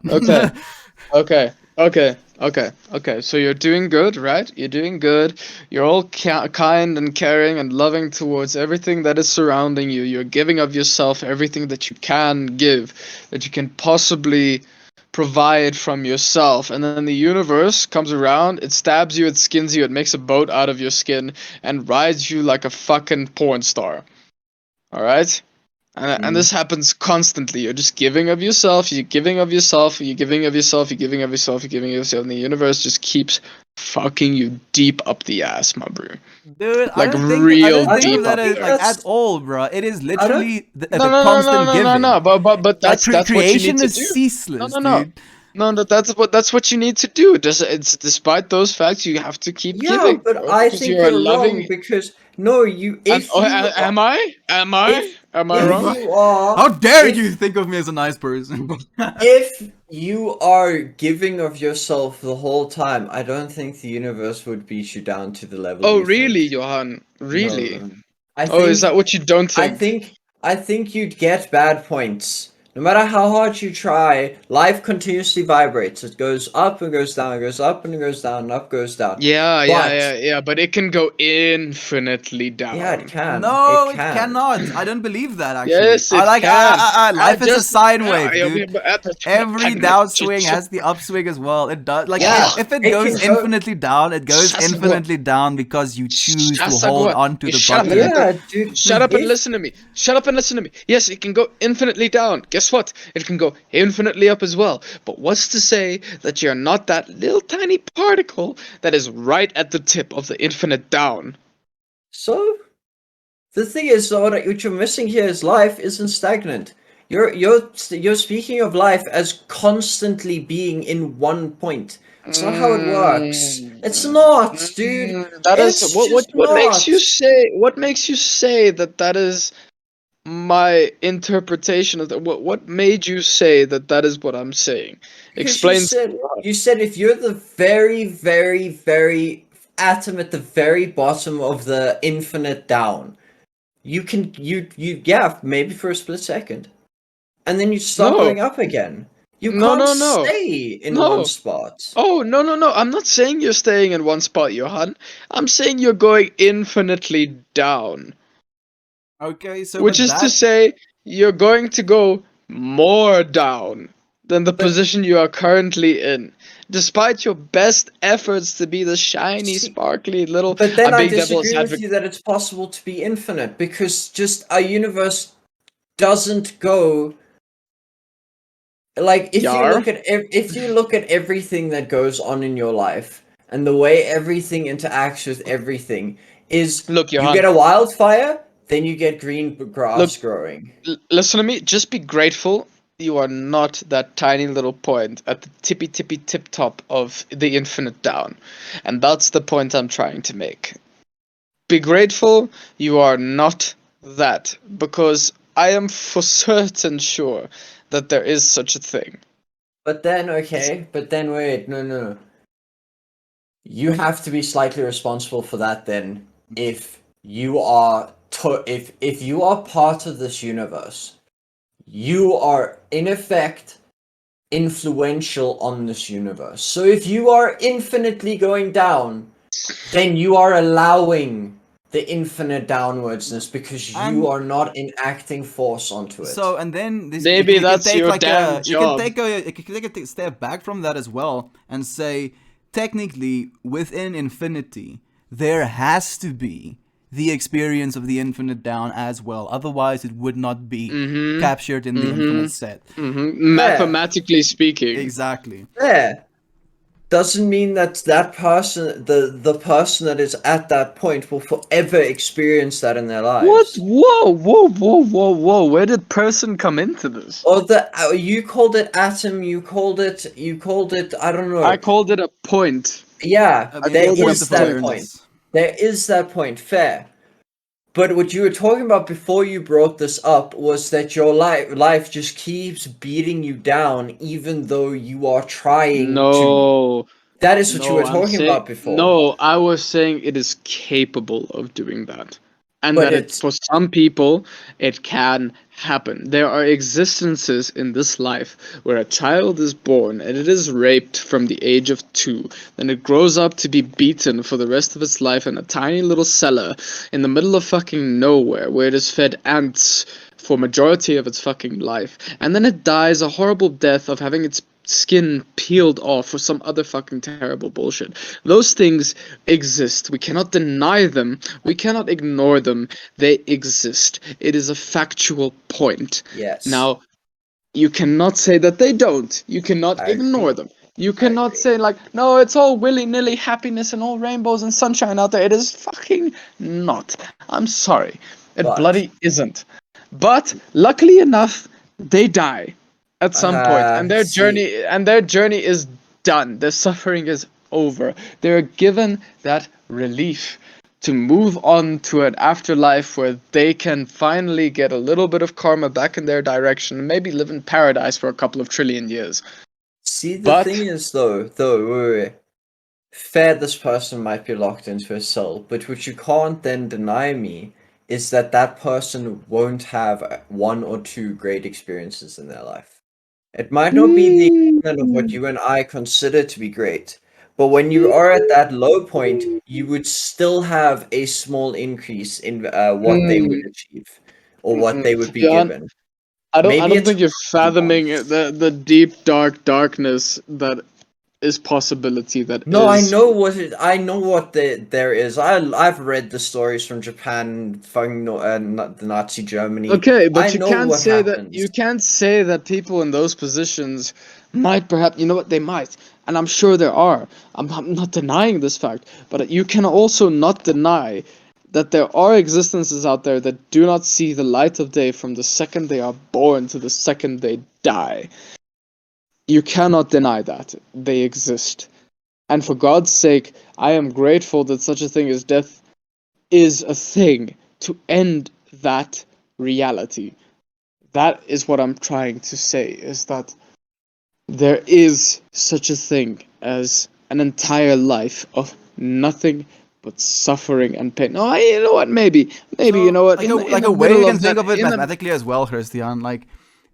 Okay. Okay. So you're doing good, right? You're doing good. You're all kind and caring and loving towards everything that is surrounding you. You're giving of yourself everything that you can give, that you can possibly provide from yourself. And then the universe comes around, it stabs you, it skins you, it makes a boat out of your skin, and rides you like a fucking porn star. Alright? And this happens constantly. You're just giving of yourself, you're giving of yourself, you're giving of yourself, you're giving of yourself, you're giving of yourself, and the universe just keeps fucking you deep up the ass, my bro. Dude, I Like don't think real I don't think deep of that up as there. like That's- at all, bro. It is don't- literally the No, no, no, no, constant no, no, giving. no. But Like that's what you creation need to is do. No, ceaseless, no, no. dude. No, that's what you need to do. It's despite those facts, you have to keep Yeah, giving, but bro, I because think you are you're wrong loving. because no, you if you Am I? Am I? if Am I if wrong? you are How dare if- you think of me as a nice person? if you are giving of yourself the whole time, I don't think the universe would beat you down to the level. Oh, you really, think. Johan? No, Really? no. I Oh, is think that what you don't I think? think I think you'd get bad points. No matter how hard you try, life continuously vibrates. It goes up and goes down, it goes up and it goes down, and up goes down. Yeah. But it can go infinitely down. Yeah, it can. No, it it can. cannot. I don't believe that actually. Yes, it I can. life is a sine wave, Yeah, dude. but- Every downswing has the upswing as well. It does. Like Yeah, if it it goes can go- infinitely down, it goes Shasagua. infinitely down because you choose to hold Shasagua. on to the Shut up button. and Yeah, dude. Shut up and if- listen to me. Shut up and listen to me. Yes, it can go infinitely down. Guess what? It can go infinitely up as well. But what's to say that you're not that little tiny particle that is right at the tip of the infinite down? So, the thing is, though, that what you're missing here is life isn't stagnant. You're speaking of life as constantly being in one point. It's not how it works. It's not, dude. That is It's what just makes you not. say what makes you say that that is my interpretation of that. What made you say that that is what I'm saying? Because Explain. you said if you're the very, very, very atom at the very bottom of the infinite down, you can yeah, maybe for a split second. And then you start No. going up again. You No, can't no. stay in No. one spot. Oh, no. I'm not saying you're staying in one spot, Johan. I'm saying you're going infinitely down. Okay, so Which but is to that- say, you're going to go more down than the position you are currently in. Despite your best efforts to be the shiny, See, sparkly little. But then I'm I being devil's disagree with advocate. you that it's possible to be infinite because just a universe doesn't go like if Yar. you look at everything that goes on in your life and the way everything interacts with everything is Look, you Johan. get a wildfire, then you get green grass growing. Listen to me. Just be grateful you are not that tiny little point at the tippy tip top of the infinite down. And that's the point I'm trying to make. Be grateful you are not that, because I am for certain sure that there is such a thing. But then wait, no. You have to be slightly responsible for that then if you are if you are part of this universe. You are in effect influential on this universe. So if you are infinitely going down, then you are allowing the infinite downwardsness because you And- are not enacting force onto it. So and then this Maybe you can that's take your like damn you job. can take a step back from that as well and say technically within infinity there has to be the experience of the infinite down as well. Otherwise it would not be captured in the infinite set. Mathematically speaking. Exactly. there doesn't mean that person the person that is at that point will forever experience that in their lives. What? Whoa. Where did person come into this? Or you called it atom, you called it I don't know. I called it a point. Yeah, there called it is a that point. point. There is that point, fair. But what you were talking about before you brought this up was that your life just keeps beating you down even though you are trying to. No. That is what you were I'm talking saying- about before. No, I was saying it is capable of doing that. And But that for some people, it can happen. There are existences in this life where a child is born and it is raped from the age of 2. Then it grows up to be beaten for the rest of its life in a tiny little cellar in the middle of fucking nowhere where it is fed ants for majority of its fucking life. And then it dies a horrible death of having its skin peeled off or some other fucking terrible bullshit. Those things exist. We cannot deny them. We cannot ignore them. They exist. It is a factual point. Yes. Now, you cannot say that they don't. You cannot I ignore agree. them. You cannot say like, no, it's all willy-nilly happiness and all rainbows and sunshine out there. It is fucking not. I'm sorry. It But- bloody isn't. But luckily enough, they die at some point, and their journey is done. Their suffering is over. They're given that relief to move on to an afterlife where they can finally get a little bit of karma back in their direction and maybe live in paradise for a couple of trillion years. See, the But- thing is, though, fair, this person might be locked into a cell, but what you can't then deny me is that that person won't have one or two great experiences in their life. It might not be the equivalent of what you and I consider to be great, but when you are at that low point, you would still have a small increase in what they would achieve or what they would be Yeah, given. I Maybe don't it's think you're once. fathoming the deep darkness that is possibility that No, is. I know what there is. I've read the stories from Japan, fucking the Nazi Germany. Okay, I but you know can't what say that happens. people in those positions might perhaps, you know what, they might, and I'm sure there are. I'm not denying this fact, but you can also not deny that there are existences out there that do not see the light of day from the second they are born to the second they die. You cannot deny that they exist. And for God's sake, I am grateful that such a thing as death is a thing to end that reality. That is what I'm trying to say, is that there is such a thing as an entire life of nothing but suffering and pain. No, you know what? Maybe you know what? Like a way you can think of it mathematically as well, Christian. Like,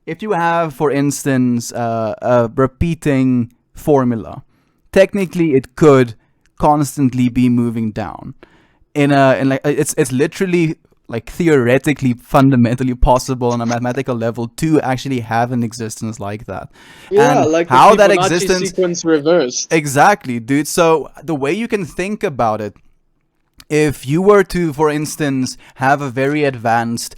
if you have, for instance, a repeating formula, technically it could constantly be moving down. It's literally, like, theoretically fundamentally possible on a mathematical level to actually have an existence like that. Yeah, and like how the that Fibonacci existence sequence reversed. Exactly, dude. So the way you can think about it, if you were to, for instance, have a very advanced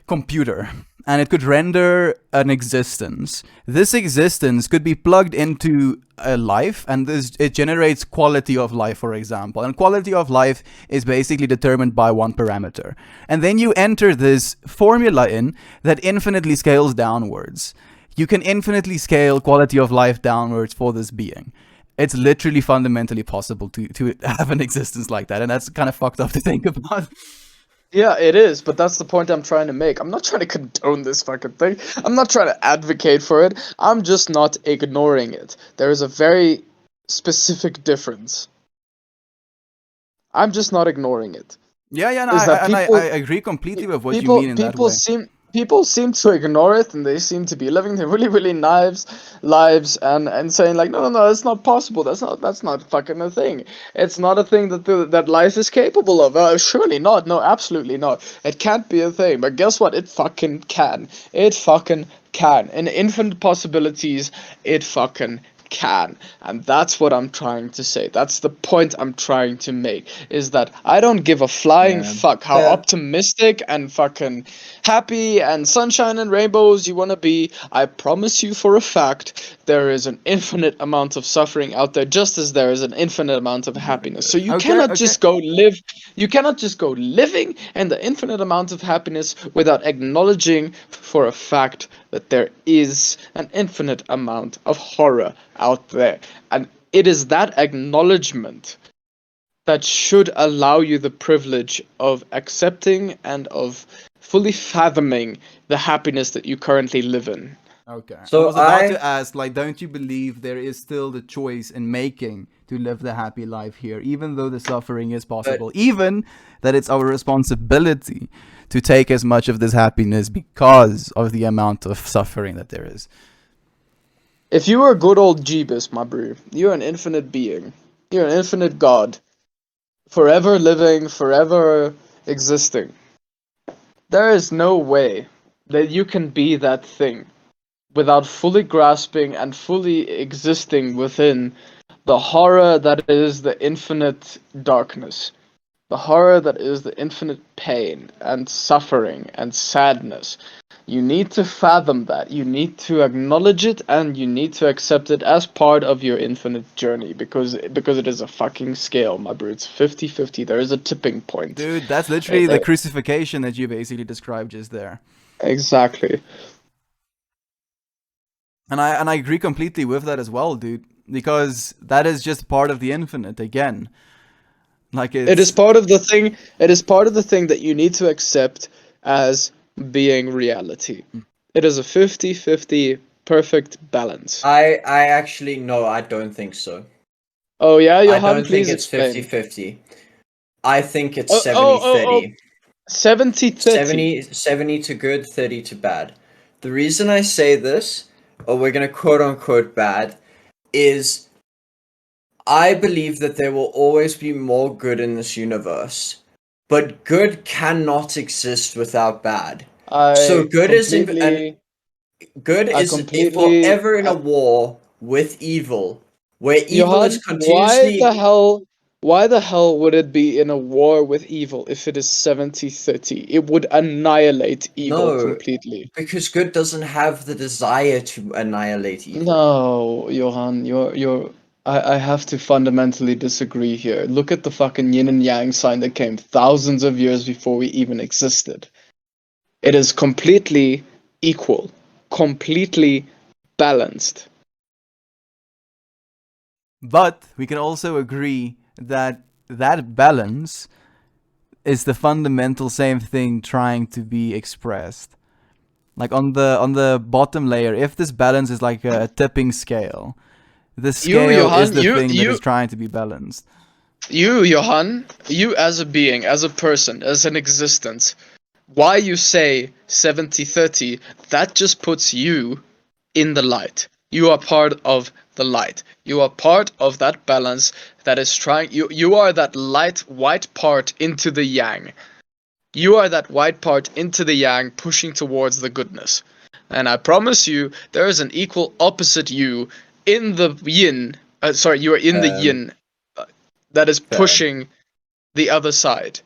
computer and it could render an existence, this existence could be plugged into a life, and it generates quality of life, for example. And quality of life is basically determined by one parameter. And then you enter this formula in that infinitely scales downwards. You can infinitely scale quality of life downwards for this being. It's literally fundamentally possible to have an existence like that, and that's kind of fucked up to think about. Yeah, it is, but that's the point I'm trying to make. I'm not trying to condone this fucking thing. I'm not trying to advocate for it. I'm just not ignoring it. There is a very specific difference. I'm just not ignoring it. Yeah, no, Is that I agree completely with what you mean in that way. People seem to ignore it, and they seem to be living their really lives and saying like, no, it's not possible. That's not fucking a thing. It's not a thing that life is capable of. Surely not. No, absolutely not. It can't be a thing. But guess what? It fucking can. It fucking can. In infinite possibilities, it fucking can. And that's what I'm trying to say. That's the point I'm trying to make, is that I don't give a flying fuck how optimistic and fucking happy and sunshine and rainbows you want to be. I promise you for a fact there is an infinite amount of suffering out there, just as there is an infinite amount of happiness. So you cannot just go living in the infinite amount of happiness without acknowledging for a fact that there is an infinite amount of horror out there. And it is that acknowledgement that should allow you the privilege of accepting and of fully fathoming the happiness that you currently live in. Okay. So I was about to ask, like, don't you believe there is still the choice in making to live the happy life here, even though the suffering is possible, even that it's our responsibility to take as much of this happiness because of the amount of suffering that there is? If you were a good old Jeebus, my bro, you're an infinite being. You're an infinite God. Forever living, forever existing. There is no way that you can be that thing without fully grasping and fully existing within the horror that is the infinite darkness. The horror that is the infinite pain and suffering and sadness You need to fathom that. You need to acknowledge it, and you need to accept it as part of your infinite journey, because it is a fucking scale, my bro. It's 50-50. There is a tipping point. Dude, that's literally the crucifixion that you basically described just there. Exactly. And I agree completely with that as well, dude. Because that is just part of the infinite again. Like it is part of the thing. It is part of the thing that you need to accept as being reality. It is a 50-50 perfect balance. I actually no, I don't think so. Oh yeah, Johan, I don't please think it's explain. 50-50. I think it's 70-30. 70-30. 70 to good, 30 to bad. The reason I say this, or we're gonna quote unquote bad, is I believe that there will always be more good in this universe, but good cannot exist without bad. So good is forever in a war with evil, where evil Johan, is continuously. why the hell would it be in a war with evil if it is 70-30? It would annihilate evil completely. Because good doesn't have the desire to annihilate evil. No, Johan, I have to fundamentally disagree here. Look at the fucking yin and yang sign that came thousands of years before we even existed. It is completely equal, completely balanced. But we can also agree that that balance is the fundamental same thing trying to be expressed. Like on the bottom layer, if this balance is like a tipping scale, the scale Johan, is the thing that is trying to be balanced. Johan, you as a being, as a person, as an existence, why you say 70-30, that just puts you in the light. You are part of the light. You are part of that balance that is trying. You are that light white part into the yang. You are that white part into the yang, pushing towards the goodness. And I promise you, there is an equal opposite you in the yin. You are in the yin that is pushing the other side.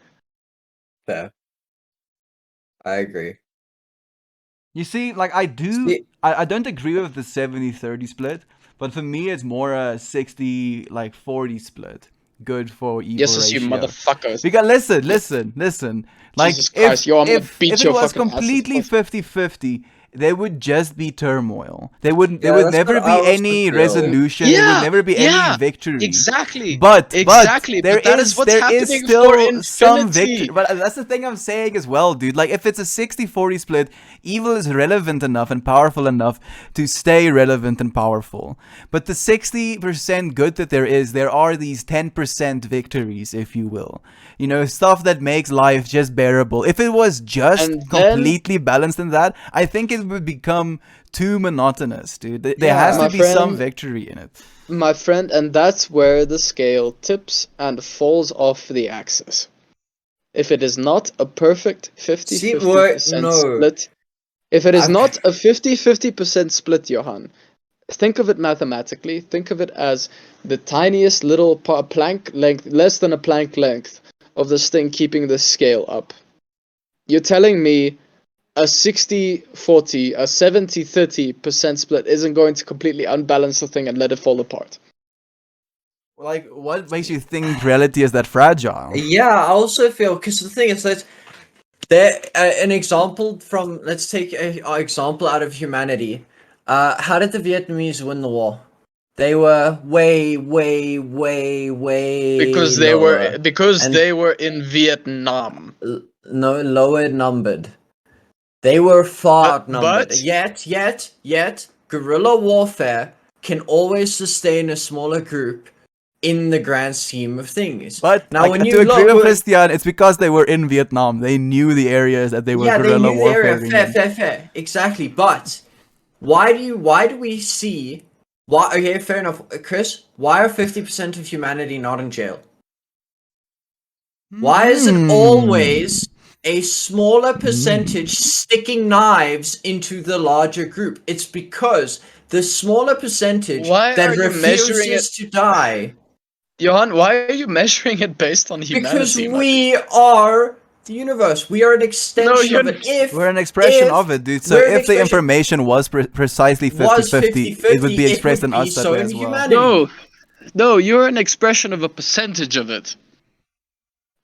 Fair. I agree. You see, like I don't agree with the 70-30 split, but for me it's more a 60-40 split. Good for evil yes, ratio. You motherfuckers. Because listen. Like Jesus Christ, if it was completely 50-50, there would just be turmoil. There would never be any resolution. There would never be any victory. Exactly. But that is what's happening for infinity. Some victory. But that's the thing I'm saying as well, dude. Like if it's a 60-40 split, evil is relevant enough and powerful enough to stay relevant and powerful. But the 60% good that there are these 10% victories, if you will. You know, stuff that makes life just bearable. If it was just completely balanced in that, I think it would become too monotonous, dude. There has to be some victory in it. My friend, and that's where the scale tips and falls off the axis. If it is not a perfect 50-50% split, if it is not a 50-50% split, Johan, think of it mathematically. Think of it as the tiniest little plank length, less than a plank length, of this thing keeping the scale up. You're telling me a 60-40, a 70-30% split isn't going to completely unbalance the thing and let it fall apart? Like, what makes you think reality is that fragile? Yeah, I also feel, because the thing is that an example from, let's take an example out of humanity. How did the Vietnamese win the war? They were way because they lower. They were in Vietnam. No, lower numbered. They were far outnumbered. Yet, guerrilla warfare can always sustain a smaller group in the grand scheme of things. But now, when you agree with Christian, it's because they were in Vietnam. They knew the areas that they were guerrilla warfare. Fair, exactly. But why do we see? Why? Okay, fair enough, Chris. Why are 50% of humanity not in jail? Why is it always a smaller percentage sticking knives into the larger group? It's because the smaller percentage that refuses to die. Johan, why are you measuring it based on humanity? Because we are the universe. We are an extension of it. If We're an expression if of it, dude. So we're an if the expression- information was precisely 50-50, it would be expressed in us that so way in as well. humanity. No, you're an expression of a percentage of it.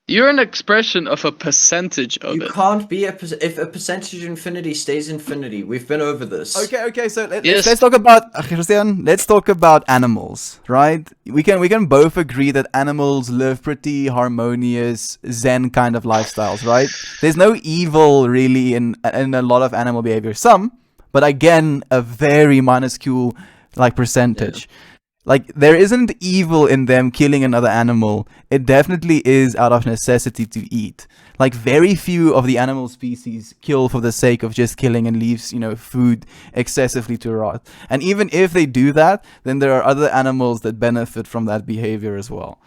You're an expression of a percentage of You it. can't be if a percentage of infinity stays infinity. We've been over this. Okay. So Yes. let's talk about Christian. Let's talk about animals, right? We can both agree that animals live pretty harmonious Zen kind of lifestyles, right? There's no evil really in a lot of animal behavior. Some, but again, a very minuscule like percentage. Like, there isn't evil in them killing another animal. It definitely is out of necessity to eat. Like, very few of the animal species kill for the sake of just killing and leaves, food excessively to rot. And even if they do that, then there are other animals that benefit from that behavior as well.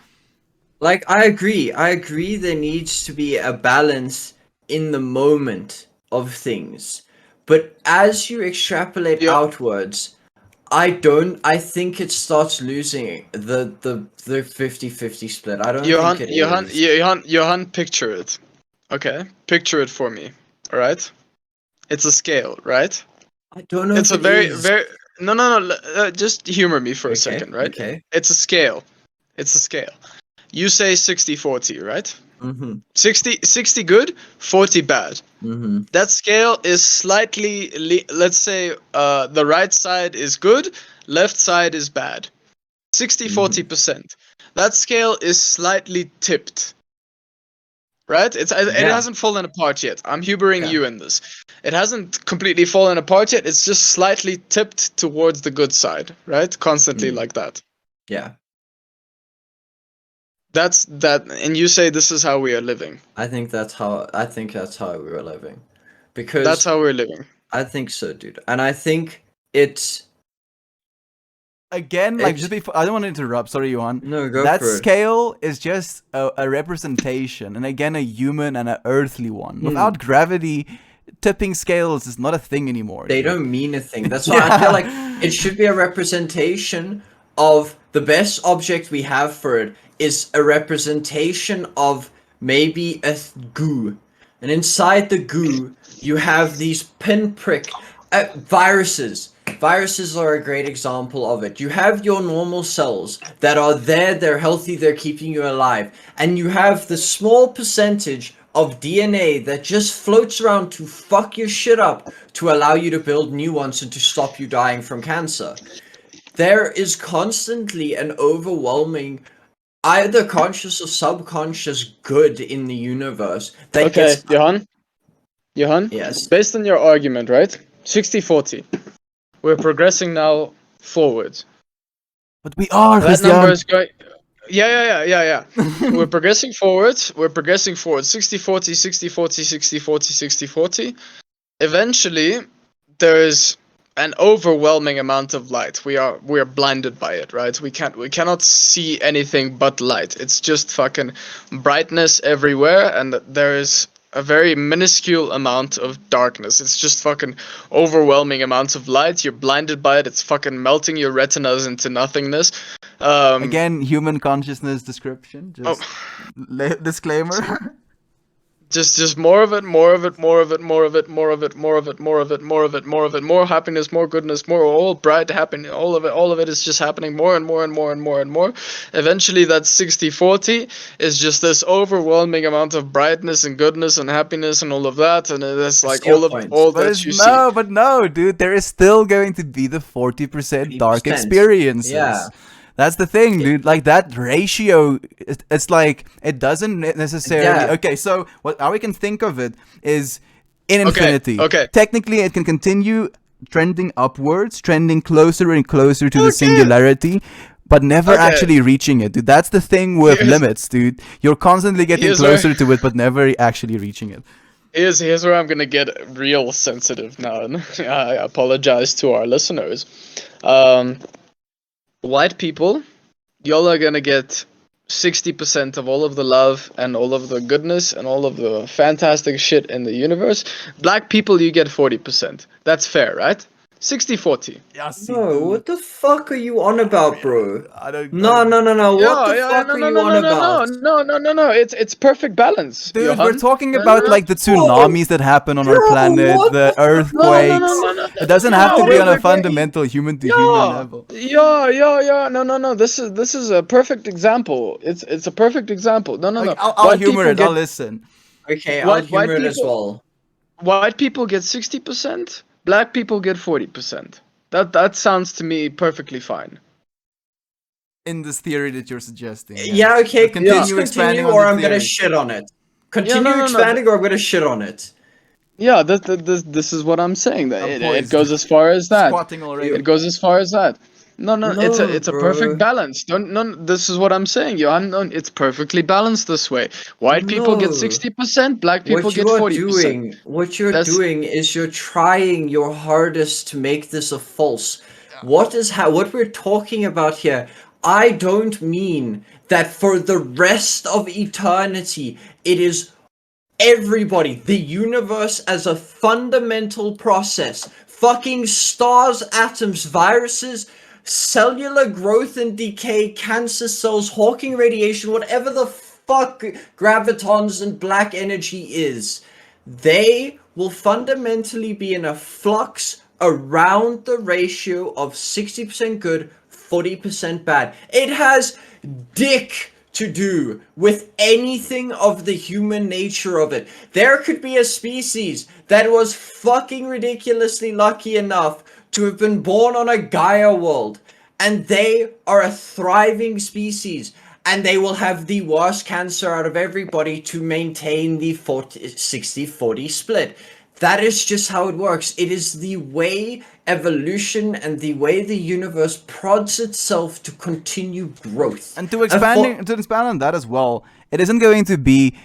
Like, I agree. There needs to be a balance in the moment of things. But as you extrapolate outwards, I think it starts losing the 50-50 split. I don't think it is. Johan, picture it. Okay, picture it for me. All right, it's a scale, right? I don't know. It's if a very, is. very. No. Just humor me for a second, right? Okay. It's a scale. You say 60-40, right? Mm-hmm. 60 good, 40 bad. Mm-hmm. That scale is slightly, let's say, the right side is good, left side is bad. 60-40%. That scale is slightly tipped. Right? It hasn't fallen apart yet. I'm humoring you in this. It hasn't completely fallen apart yet. It's just slightly tipped towards the good side, right? Constantly like that. Yeah. That's that, and you say this is how we are living. I think that's how we were living. Because that's how we're living. I think so, dude. And I think it's again, like, just before, I don't want to interrupt. Sorry, Johan. No, go that for it. scale is just a representation, and again, a human and an earthly one. Without gravity, tipping scales is not a thing anymore. They don't mean a thing. That's why I feel like it should be a representation of the best object we have for it is a representation of maybe a goo. And inside the goo, you have these pinprick viruses. Viruses are a great example of it. You have your normal cells that are there, they're healthy, they're keeping you alive. And you have the small percentage of DNA that just floats around to fuck your shit up to allow you to build new ones and to stop you dying from cancer. There is constantly an overwhelming, either conscious or subconscious good in the universe that gets... Johan? Yes. Based on your argument, right? 60-40. We're progressing now forward. But we are, That number is going... Yeah. We're progressing forward. 60-40, 60-40, 60-40, 60-40. Eventually, there is an overwhelming amount of light. We are blinded by it, right? We cannot see anything but light. It's just fucking brightness everywhere, and there is a very minuscule amount of darkness. It's just fucking overwhelming amounts of light. You're blinded by it. It's fucking melting your retinas into nothingness. Again, human consciousness description. Just disclaimer. Just more of it, more happiness, more goodness, more all bright happiness, all of it is just happening more and more. Eventually that 60-40 is just this overwhelming amount of brightness and goodness and happiness and all of that, and it's like all that you see. But no, dude, there is still going to be the 40% dark experiences. Yeah. That's the thing, dude. Like, that ratio, it's like, it doesn't necessarily... Yeah. Okay, so how we can think of it is in infinity. Okay. Technically, it can continue trending upwards, trending closer and closer to the singularity, but never actually reaching it, dude. That's the thing with limits, dude. You're constantly getting closer to it, but never actually reaching it. Here's where I'm gonna get real sensitive now, and I apologize to our listeners. White people, y'all are gonna get 60% of all of the love and all of the goodness and all of the fantastic shit in the universe. Black people, you get 40%. That's fair, right? 60-40. Yeah, see, No, dude. what the fuck are you on about, bro? I don't. No, no, no, no. What the Yeah, fuck no, are no, you no, on no, no, about? no. It's perfect balance, Dude, we're Johan. talking No, about no, like the tsunamis that happen on our Bro, planet, what the the fuck? no, no, earthquakes. no, no, no, It doesn't have to no, be on a we're getting, fundamental human-to-human yeah, level. no. This is a perfect example. It's a perfect example. No, no, Like, no. I'll White humor people it. I'll get listen. Okay, I'll white humor it as people well. white people get 60%. Black people get 40%. That sounds to me perfectly fine. In this theory that you're suggesting, Yeah, yes. okay, But Yeah. please continue expanding continue on or the I'm gonna theory. shit on it. Yeah, Continue no. expanding or I'm gonna shit on it. Yeah, this is what I'm saying. That I'm it poised. goes as far as that. Squatting already. It goes as far as that. No, No, it's a perfect bro. balance. Don't no. This is what I'm saying, Johan. No, it's perfectly balanced this way. White people get No. 60%. Black people What get you are 40%. That's doing is you're trying your hardest to make this a false. What we're talking about here? I don't mean that for the rest of eternity it is everybody, the universe as a fundamental process. Fucking stars, atoms, viruses, cellular growth and decay, cancer cells, Hawking radiation, whatever the fuck gravitons and black energy is. They will fundamentally be in a flux around the ratio of 60% good, 40% bad. It has dick to do with anything of the human nature of it. There could be a species that was fucking ridiculously lucky enough to have been born on a Gaia world, and they are a thriving species, and they will have the worst cancer out of everybody to maintain the 60-40 split. That is just how it works. It is the way evolution and the way the universe prods itself to continue growth. And to expand on that as well, it isn't going to be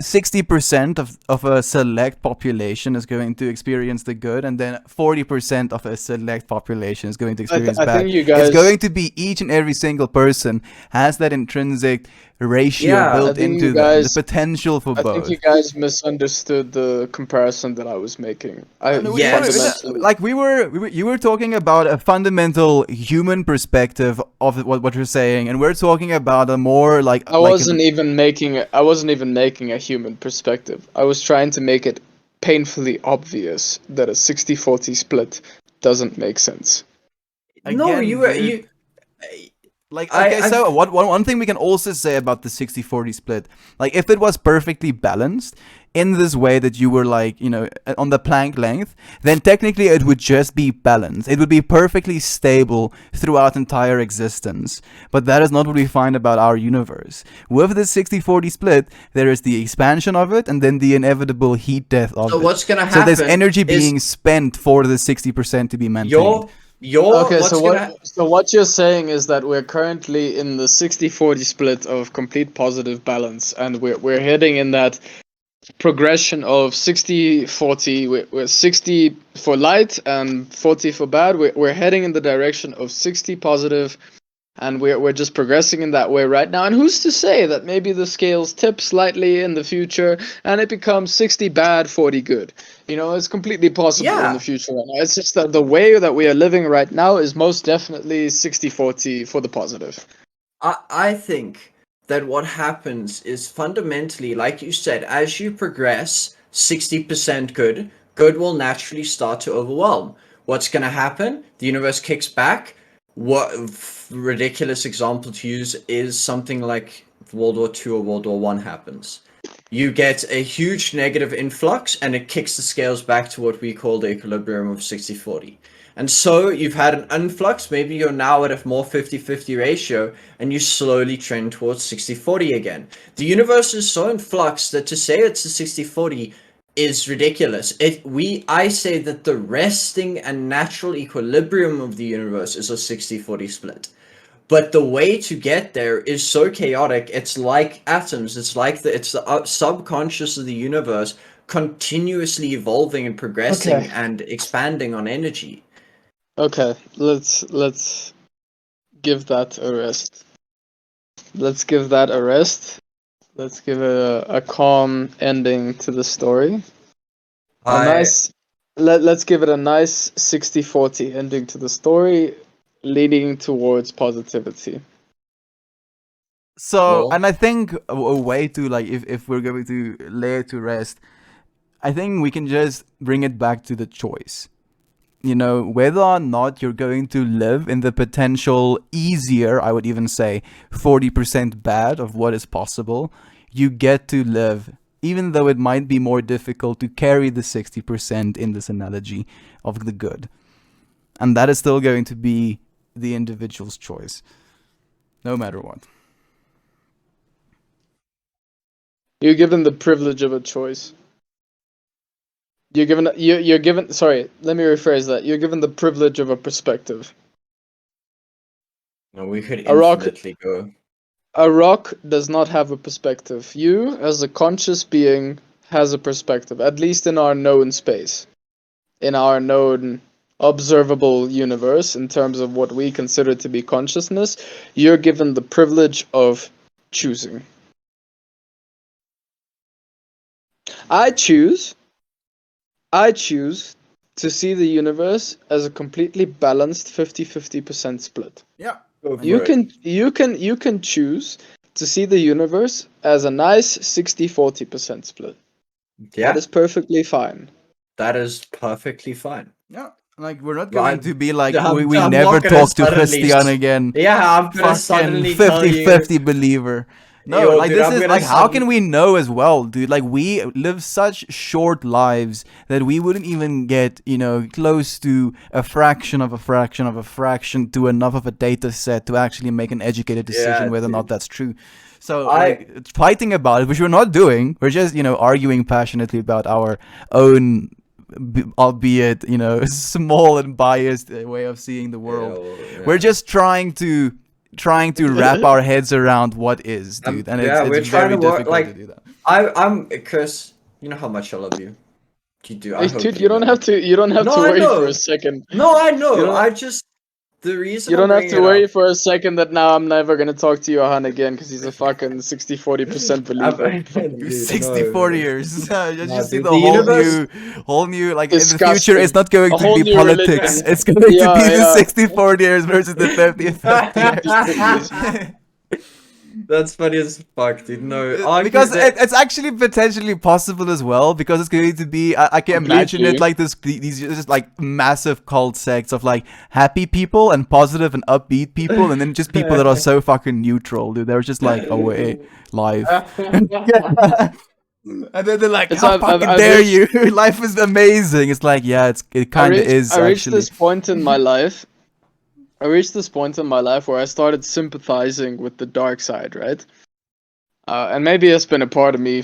60% of a select population is going to experience the good, and then 40% of a select population is going to experience I bad. think you It's guys. going to be each and every single person has that intrinsic ratio Yeah, built I think into you them, the guys. potential for I both. think you guys misunderstood the comparison that I was making. I No, Yes. fundamentally. you were talking about a fundamental human perspective of what you're saying, and we're talking about a more like I wasn't even making a human perspective. I was trying to make it painfully obvious that a 60-40 split doesn't make sense. No, again, you were dude. you. Like, I okay, so I've, one thing we can also say about the 60-40 split, like if it was perfectly balanced in this way that you were like, on the Planck length, then technically it would just be balanced. It would be perfectly stable throughout entire existence. But that is not what we find about our universe. With the 60-40 split, there is the expansion of it and then the inevitable heat death of so it. what's gonna So there's happen energy is being spent for the 60% to be maintained. your Okay, what's gonna so what you're saying is that we're currently in the 60-40 split of complete positive balance, and we're heading in that progression of 60-40. We're 60 for light and 40 for bad. We're heading in the direction of 60 positive, and we're just progressing in that way right now. And who's to say that maybe the scales tip slightly in the future and it becomes 60 bad, 40 good? It's completely possible in the Yeah. future right now. It's just that the way that we are living right now is most definitely 60-40 for the positive. I think that what happens is fundamentally, like you said, as you progress 60% good, good will naturally start to overwhelm. What's going to happen? The universe kicks back. What ridiculous example to use is something like World War II or World War One happens. You get a huge negative influx and it kicks the scales back to what we call the equilibrium of 60-40. And so you've had an influx, maybe you're now at a more 50-50 ratio, and you slowly trend towards 60-40 again. The universe is so in flux that to say it's a 60-40 is ridiculous. I say that the resting and natural equilibrium of the universe is a 60-40 split. But the way to get there is so chaotic. It's like atoms. It's the subconscious of the universe continuously evolving and progressing Okay. and expanding on energy. Okay, let's give that a rest. Let's give that a rest. Let's give a calm ending to the story. A I nice let's give it a nice 60-40 ending to the story, leading towards positivity. So, Well- and I think a way to, like, if we're going to lay it to rest, I think we can just bring it back to the choice. You know, whether or not you're going to live in the potential easier, I would even say 40% bad of what is possible, you get to live, even though it might be more difficult to carry the 60% in this analogy of the good. And that is still going to be the individual's choice, no matter what. You're given the privilege of a choice. You're given. Sorry, let me rephrase that. You're given the privilege of a perspective. No, we could A rock- infinitely go. A rock does not have a perspective. You, as a conscious being, has a perspective, at least in our known space, in our known observable universe, in terms of what we consider to be consciousness. You're given the privilege of choosing. I choose to see the universe as a completely balanced 50-50% split. Yeah. Go for You it. can choose to see the universe as a nice 60-40% split. Yeah, That is perfectly fine. that is perfectly fine. Yeah. Like, we're not Well, going to be like, I'm- we I'm never not gonna talk to suddenly Christian again. Yeah, I'm gonna Fucking suddenly tell you. 50-50 believer. No, Yo, like, dude, this I'm is gonna like, how can sudden- we know as well, dude? Like, we live such short lives that we wouldn't even get, you know, close to a fraction of a fraction of a fraction to enough of a data set to actually make an educated decision Yeah, whether or not dude. that's true. So, I- like, fighting about it, which we're not doing, we're just, you know, arguing passionately about our own, albeit, you know, small and biased way of seeing the world. Yeah. We're just trying to wrap our heads around what is, dude, and yeah, we're it's trying very to work, difficult like- to do that. I'm Chris. You know how much I love you. You do. I Hey, hope dude, you don't know. have to. You don't have No, to I worry know. for a second. No, I You know. don't- I just the reason You I'm don't have bringing to it worry up- for a second that now I'm never gonna talk to Johan again because he's a fucking 60-40% believer. Dude, 60-40 no. years. No, Just see dude, the the whole universe- whole new, like, in the Disgusting. future, it's not going A to whole be new politics. religion. It's going to Yeah, be the yeah. 60-40 years versus the 50-50 years. That's funny as fuck, dude. No, Because it's actually potentially possible as well, because it's going to be, I can imagine it Completely. like these just like massive cult sects of like happy people and positive and upbeat people, and then just people that are so fucking neutral, dude. They're just like, away life. And then they're like, It's how I've- fucking I've dare reached- you? Life is amazing. It's like, yeah, it kind of is I reached actually. this point in my life. I reached this point in my life where I started sympathizing with the dark side, right? And maybe it's been a part of me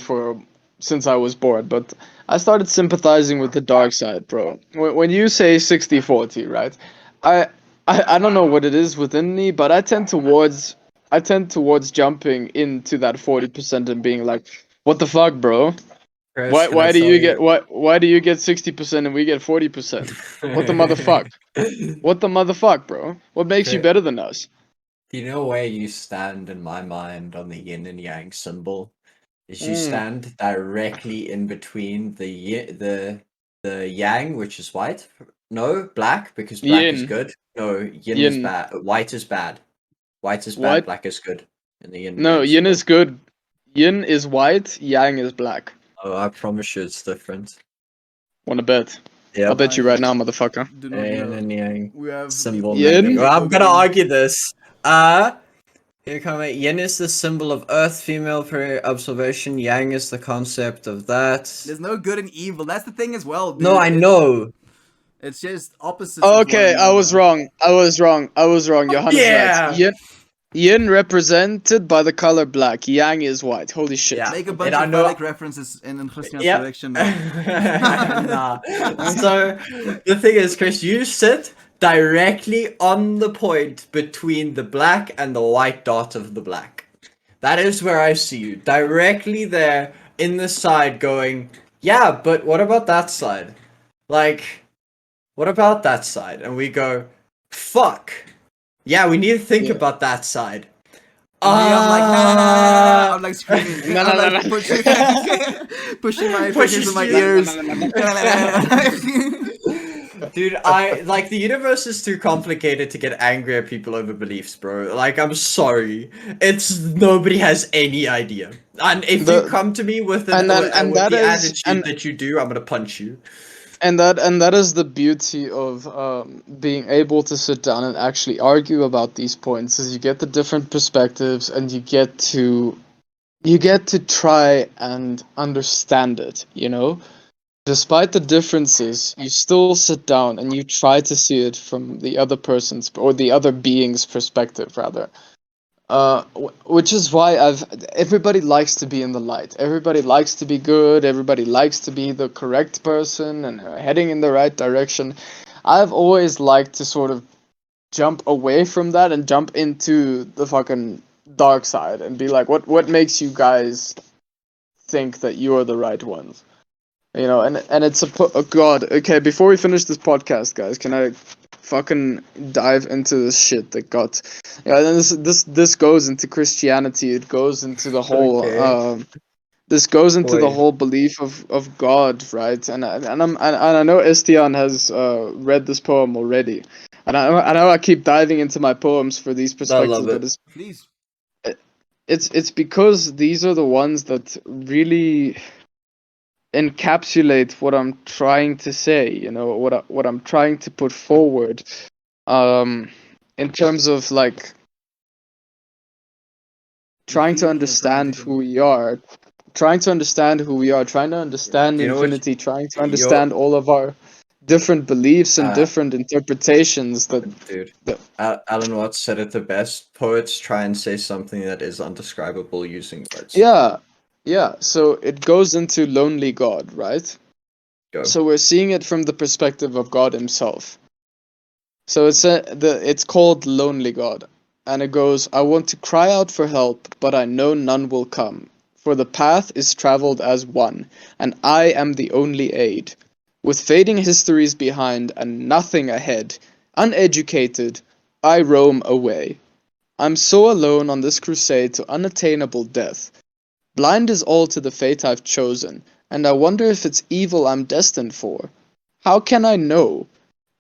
since I was born, but I started sympathizing with the dark side, bro. When you say 60-40, right? I don't know what it is within me, but I tend towards jumping into that 40% and being like, what the fuck, bro? Why do you get 60% and we get 40%? What the motherfuck? What the motherfuck, bro? What makes you Okay. better than us? You know where you stand in my mind on the yin and yang symbol? Is you Mm. stand directly in between the yang, which is white. No, black, because black is Yin. good. No, yin is Yin. bad. White is bad. White is bad, White? black is good. In the yin and No, yang yin symbol. is good. Yin is white, yang is black. Oh, I promise you it's different. Wanna bet? Yeah. I'll bet you right now, motherfucker. Do not Yin know. and yang We have symbol. Yin? making. Well, I'm gonna argue this. Here come it. Yin is the symbol of earth, female for observation. Yang is the concept of that. There's no good and evil. That's the thing as well, dude. No, I know. It's just opposites. of one Okay, I was another. wrong. I was wrong. Johannes Yeah. right. Yin represented by the color black. Yang is white. Holy shit. Yeah. Make a bunch And I of know- phallic references in Christian's Yep. direction. Nah. So the thing is, Chris, you sit directly on the point between the black and the white dot of the black. That is where I see you. Directly there in the side going, yeah, but what about that side? Like, what about that side? And we go, fuck. Yeah, we need to think Yeah. about that side. I'm like, nah, nah, nah, nah, nah. I'm like screaming. No, I'm no, like no, no. pushing my Pushes fingers in my you. ears. Dude, I like the universe is too complicated to get angry at people over beliefs, bro. Like, I'm sorry. It's nobody has any idea. And if you The come to me with and with that the is attitude that you do, I'm gonna punch you. and that is the beauty of being able to sit down and actually argue about these points, is you get the different perspectives and you get to try and understand it, you know? Despite the differences, you still sit down and you try to see it from the other person's or the other being's perspective, rather. Which is why everybody likes to be in the light. Everybody likes to be good. Everybody likes to be the correct person and heading in the right direction. I've always liked to sort of jump away from that and jump into the fucking dark side and be like, what makes you guys think that you are the right ones? You know, and it's oh god. Okay, before we finish this podcast, guys, can I fucking dive into this shit that got? Yeah, and this goes into Christianity. It goes into the whole Okay. this goes into the Boy. whole belief of God, right? And I know Estian has read this poem already, and I know I keep diving into my poems for these I perspectives, love but it. Please. it's because these are the ones that really encapsulate what I'm trying to say, you know, what I'm trying to put forward, um, in terms of like trying to understand who we are, trying to understand who we are, trying to understand Do you know what infinity, trying to your understand all of our different beliefs and uh different interpretations dude? that Alan Watts said it the best. Poets try and say something that is undescribable using words. yeah, yeah. So it goes into lonely God, right? Go. So we're seeing it from the perspective of God himself. So it's called Lonely God, and it goes, I want to cry out for help, but I know none will come, for the path is traveled as one, and I am the only aid. With fading histories behind and nothing ahead, uneducated, I roam away. I'm so alone on this crusade to unattainable death. Blind is all to the fate I've chosen, and I wonder if it's evil I'm destined for. How can I know?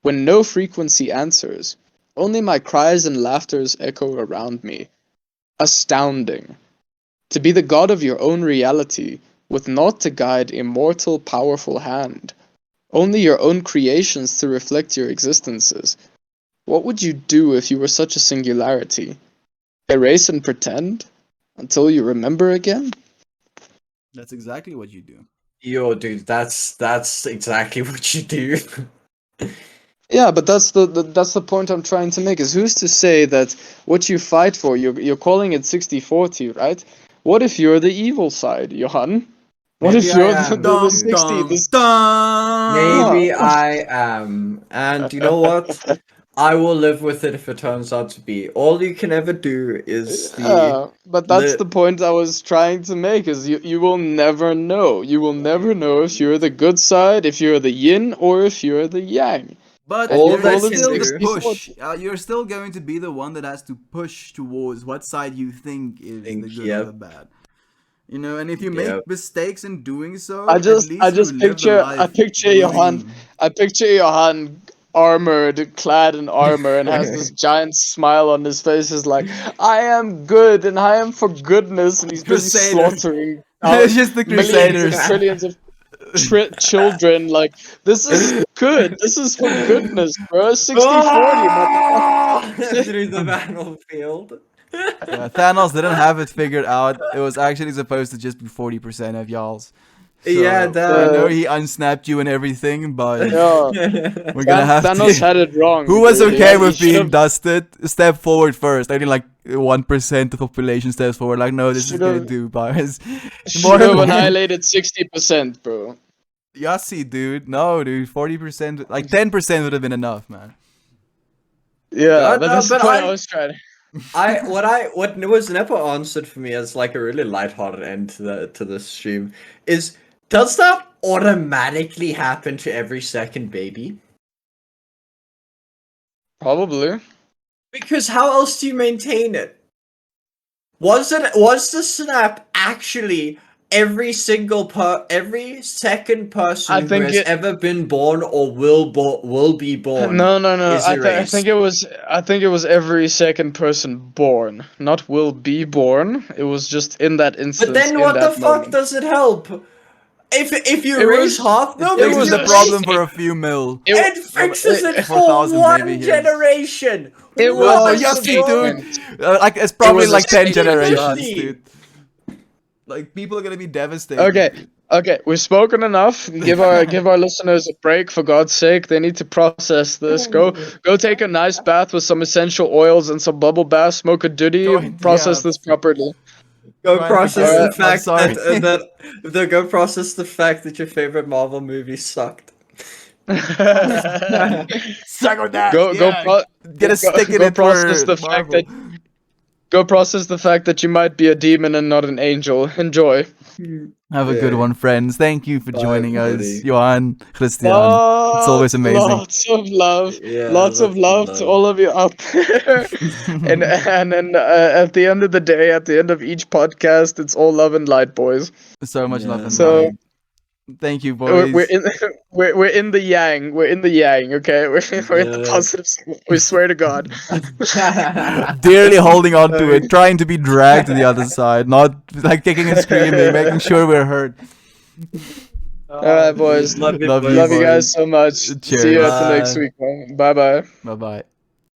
When no frequency answers, only my cries and laughters echo around me. Astounding. To be the god of your own reality, with naught to guide immortal, powerful hand. Only your own creations to reflect your existences. What would you do if you were such a singularity? Erase and pretend? Until you remember again? That's exactly what you do. Yo, dude, that's exactly what you do. Yeah, but that's the point I'm trying to make, is who's to say that what you fight for, you're calling it 60-40, right? What if you're the evil side, Johan? What Maybe if I you're am, the Dum dude. 60? dum This dum. Maybe yeah. I am. And you know what? I will live with it if it turns out to be. All you can ever do is the But that's li- the point I was trying to make, is you will never know. You will never know if you're the good side, if you're the yin, or if you're the yang. But And all you there that is call it can still the do. 60-40. push. You're still going to be the one that has to push towards what side you think is the Think, good or the yep, bad. You know, and if you make yep. mistakes in doing I so, at just I least you just live the picture I life picture Johan willing. I picture Johan armored, clad in armor, and has this giant smile on his face. Is like, I am good and I am for goodness, and he's busy Crusader. slaughtering It's just the millions and Crusaders. trillions of children. Like, this is good. This is for goodness, bro. 60-40, Ah! motherfucker. Through the battlefield. Yeah, Thanos didn't have it figured out. It was actually supposed to just be 40% of y'all's. Yeah, So I duh. know Uh, he unsnapped you and everything, but yeah, we're gonna have Thanos to. had it wrong, Who was dude. okay He with should being have dusted? Step forward first. Only like 1% of the population steps forward. Like, no, this is should gonna have do, guys. More should have than annihilated 60%, bro. Yassi, dude. No, dude. 40%, like 10% would have been enough, man. Yeah, God, but that's the but point I was trying. what was never answered for me as like a really lighthearted end to this stream is, does that automatically happen to every second baby? Probably. Because how else do you maintain it? Was the snap actually every second person I who think has it- ever been born or will be born. No. is I erased. think it was. I think it was every second person born, not will be born. It was just in that instance. But then in what the that fuck moment. does it help? If you It erase was- half them, it It was was a a problem for a few mil. it fixes it for 4,000 one maybe, yes. generation. It What was Oh, a is yucky, wrong? dude. Like it's probably was a like 10 statement, generations, John. dude. Like people are gonna be devastated. Okay, we've spoken enough. Give our listeners a break, for God's sake. They need to process this. Go take a nice bath with some essential oils and some bubble bath. Smoke a doody. Process this properly. Go Trying to process forget the it. I'm fact sorry. that go process the fact that your favorite Marvel movie sucked. Suck on that. Go Get a stick in go it process for the fact Marvel. that go process the fact that you might be a demon and not an angel. Enjoy. Have a good Yeah. one, friends. Thank you for Bye, joining us, everybody. Johan, Christian. It's always amazing. Lots of love. Yeah, Lots of love to all of you out there. and then at the end of the day, at the end of each podcast, it's all love and light, boys. So much love and So- light. Thank you, boys. We're in we're in the yang. We're in the yang. Okay, we're in the Yeah. positive. We swear to God. Dearly holding on to it, trying to be dragged to the other side, not like kicking and screaming, making sure we're heard. All right, boys. Love you, Love you, boys. Love you boys. guys so much. See you Cheers. at the next Bye. week. Bye bye. Bye bye.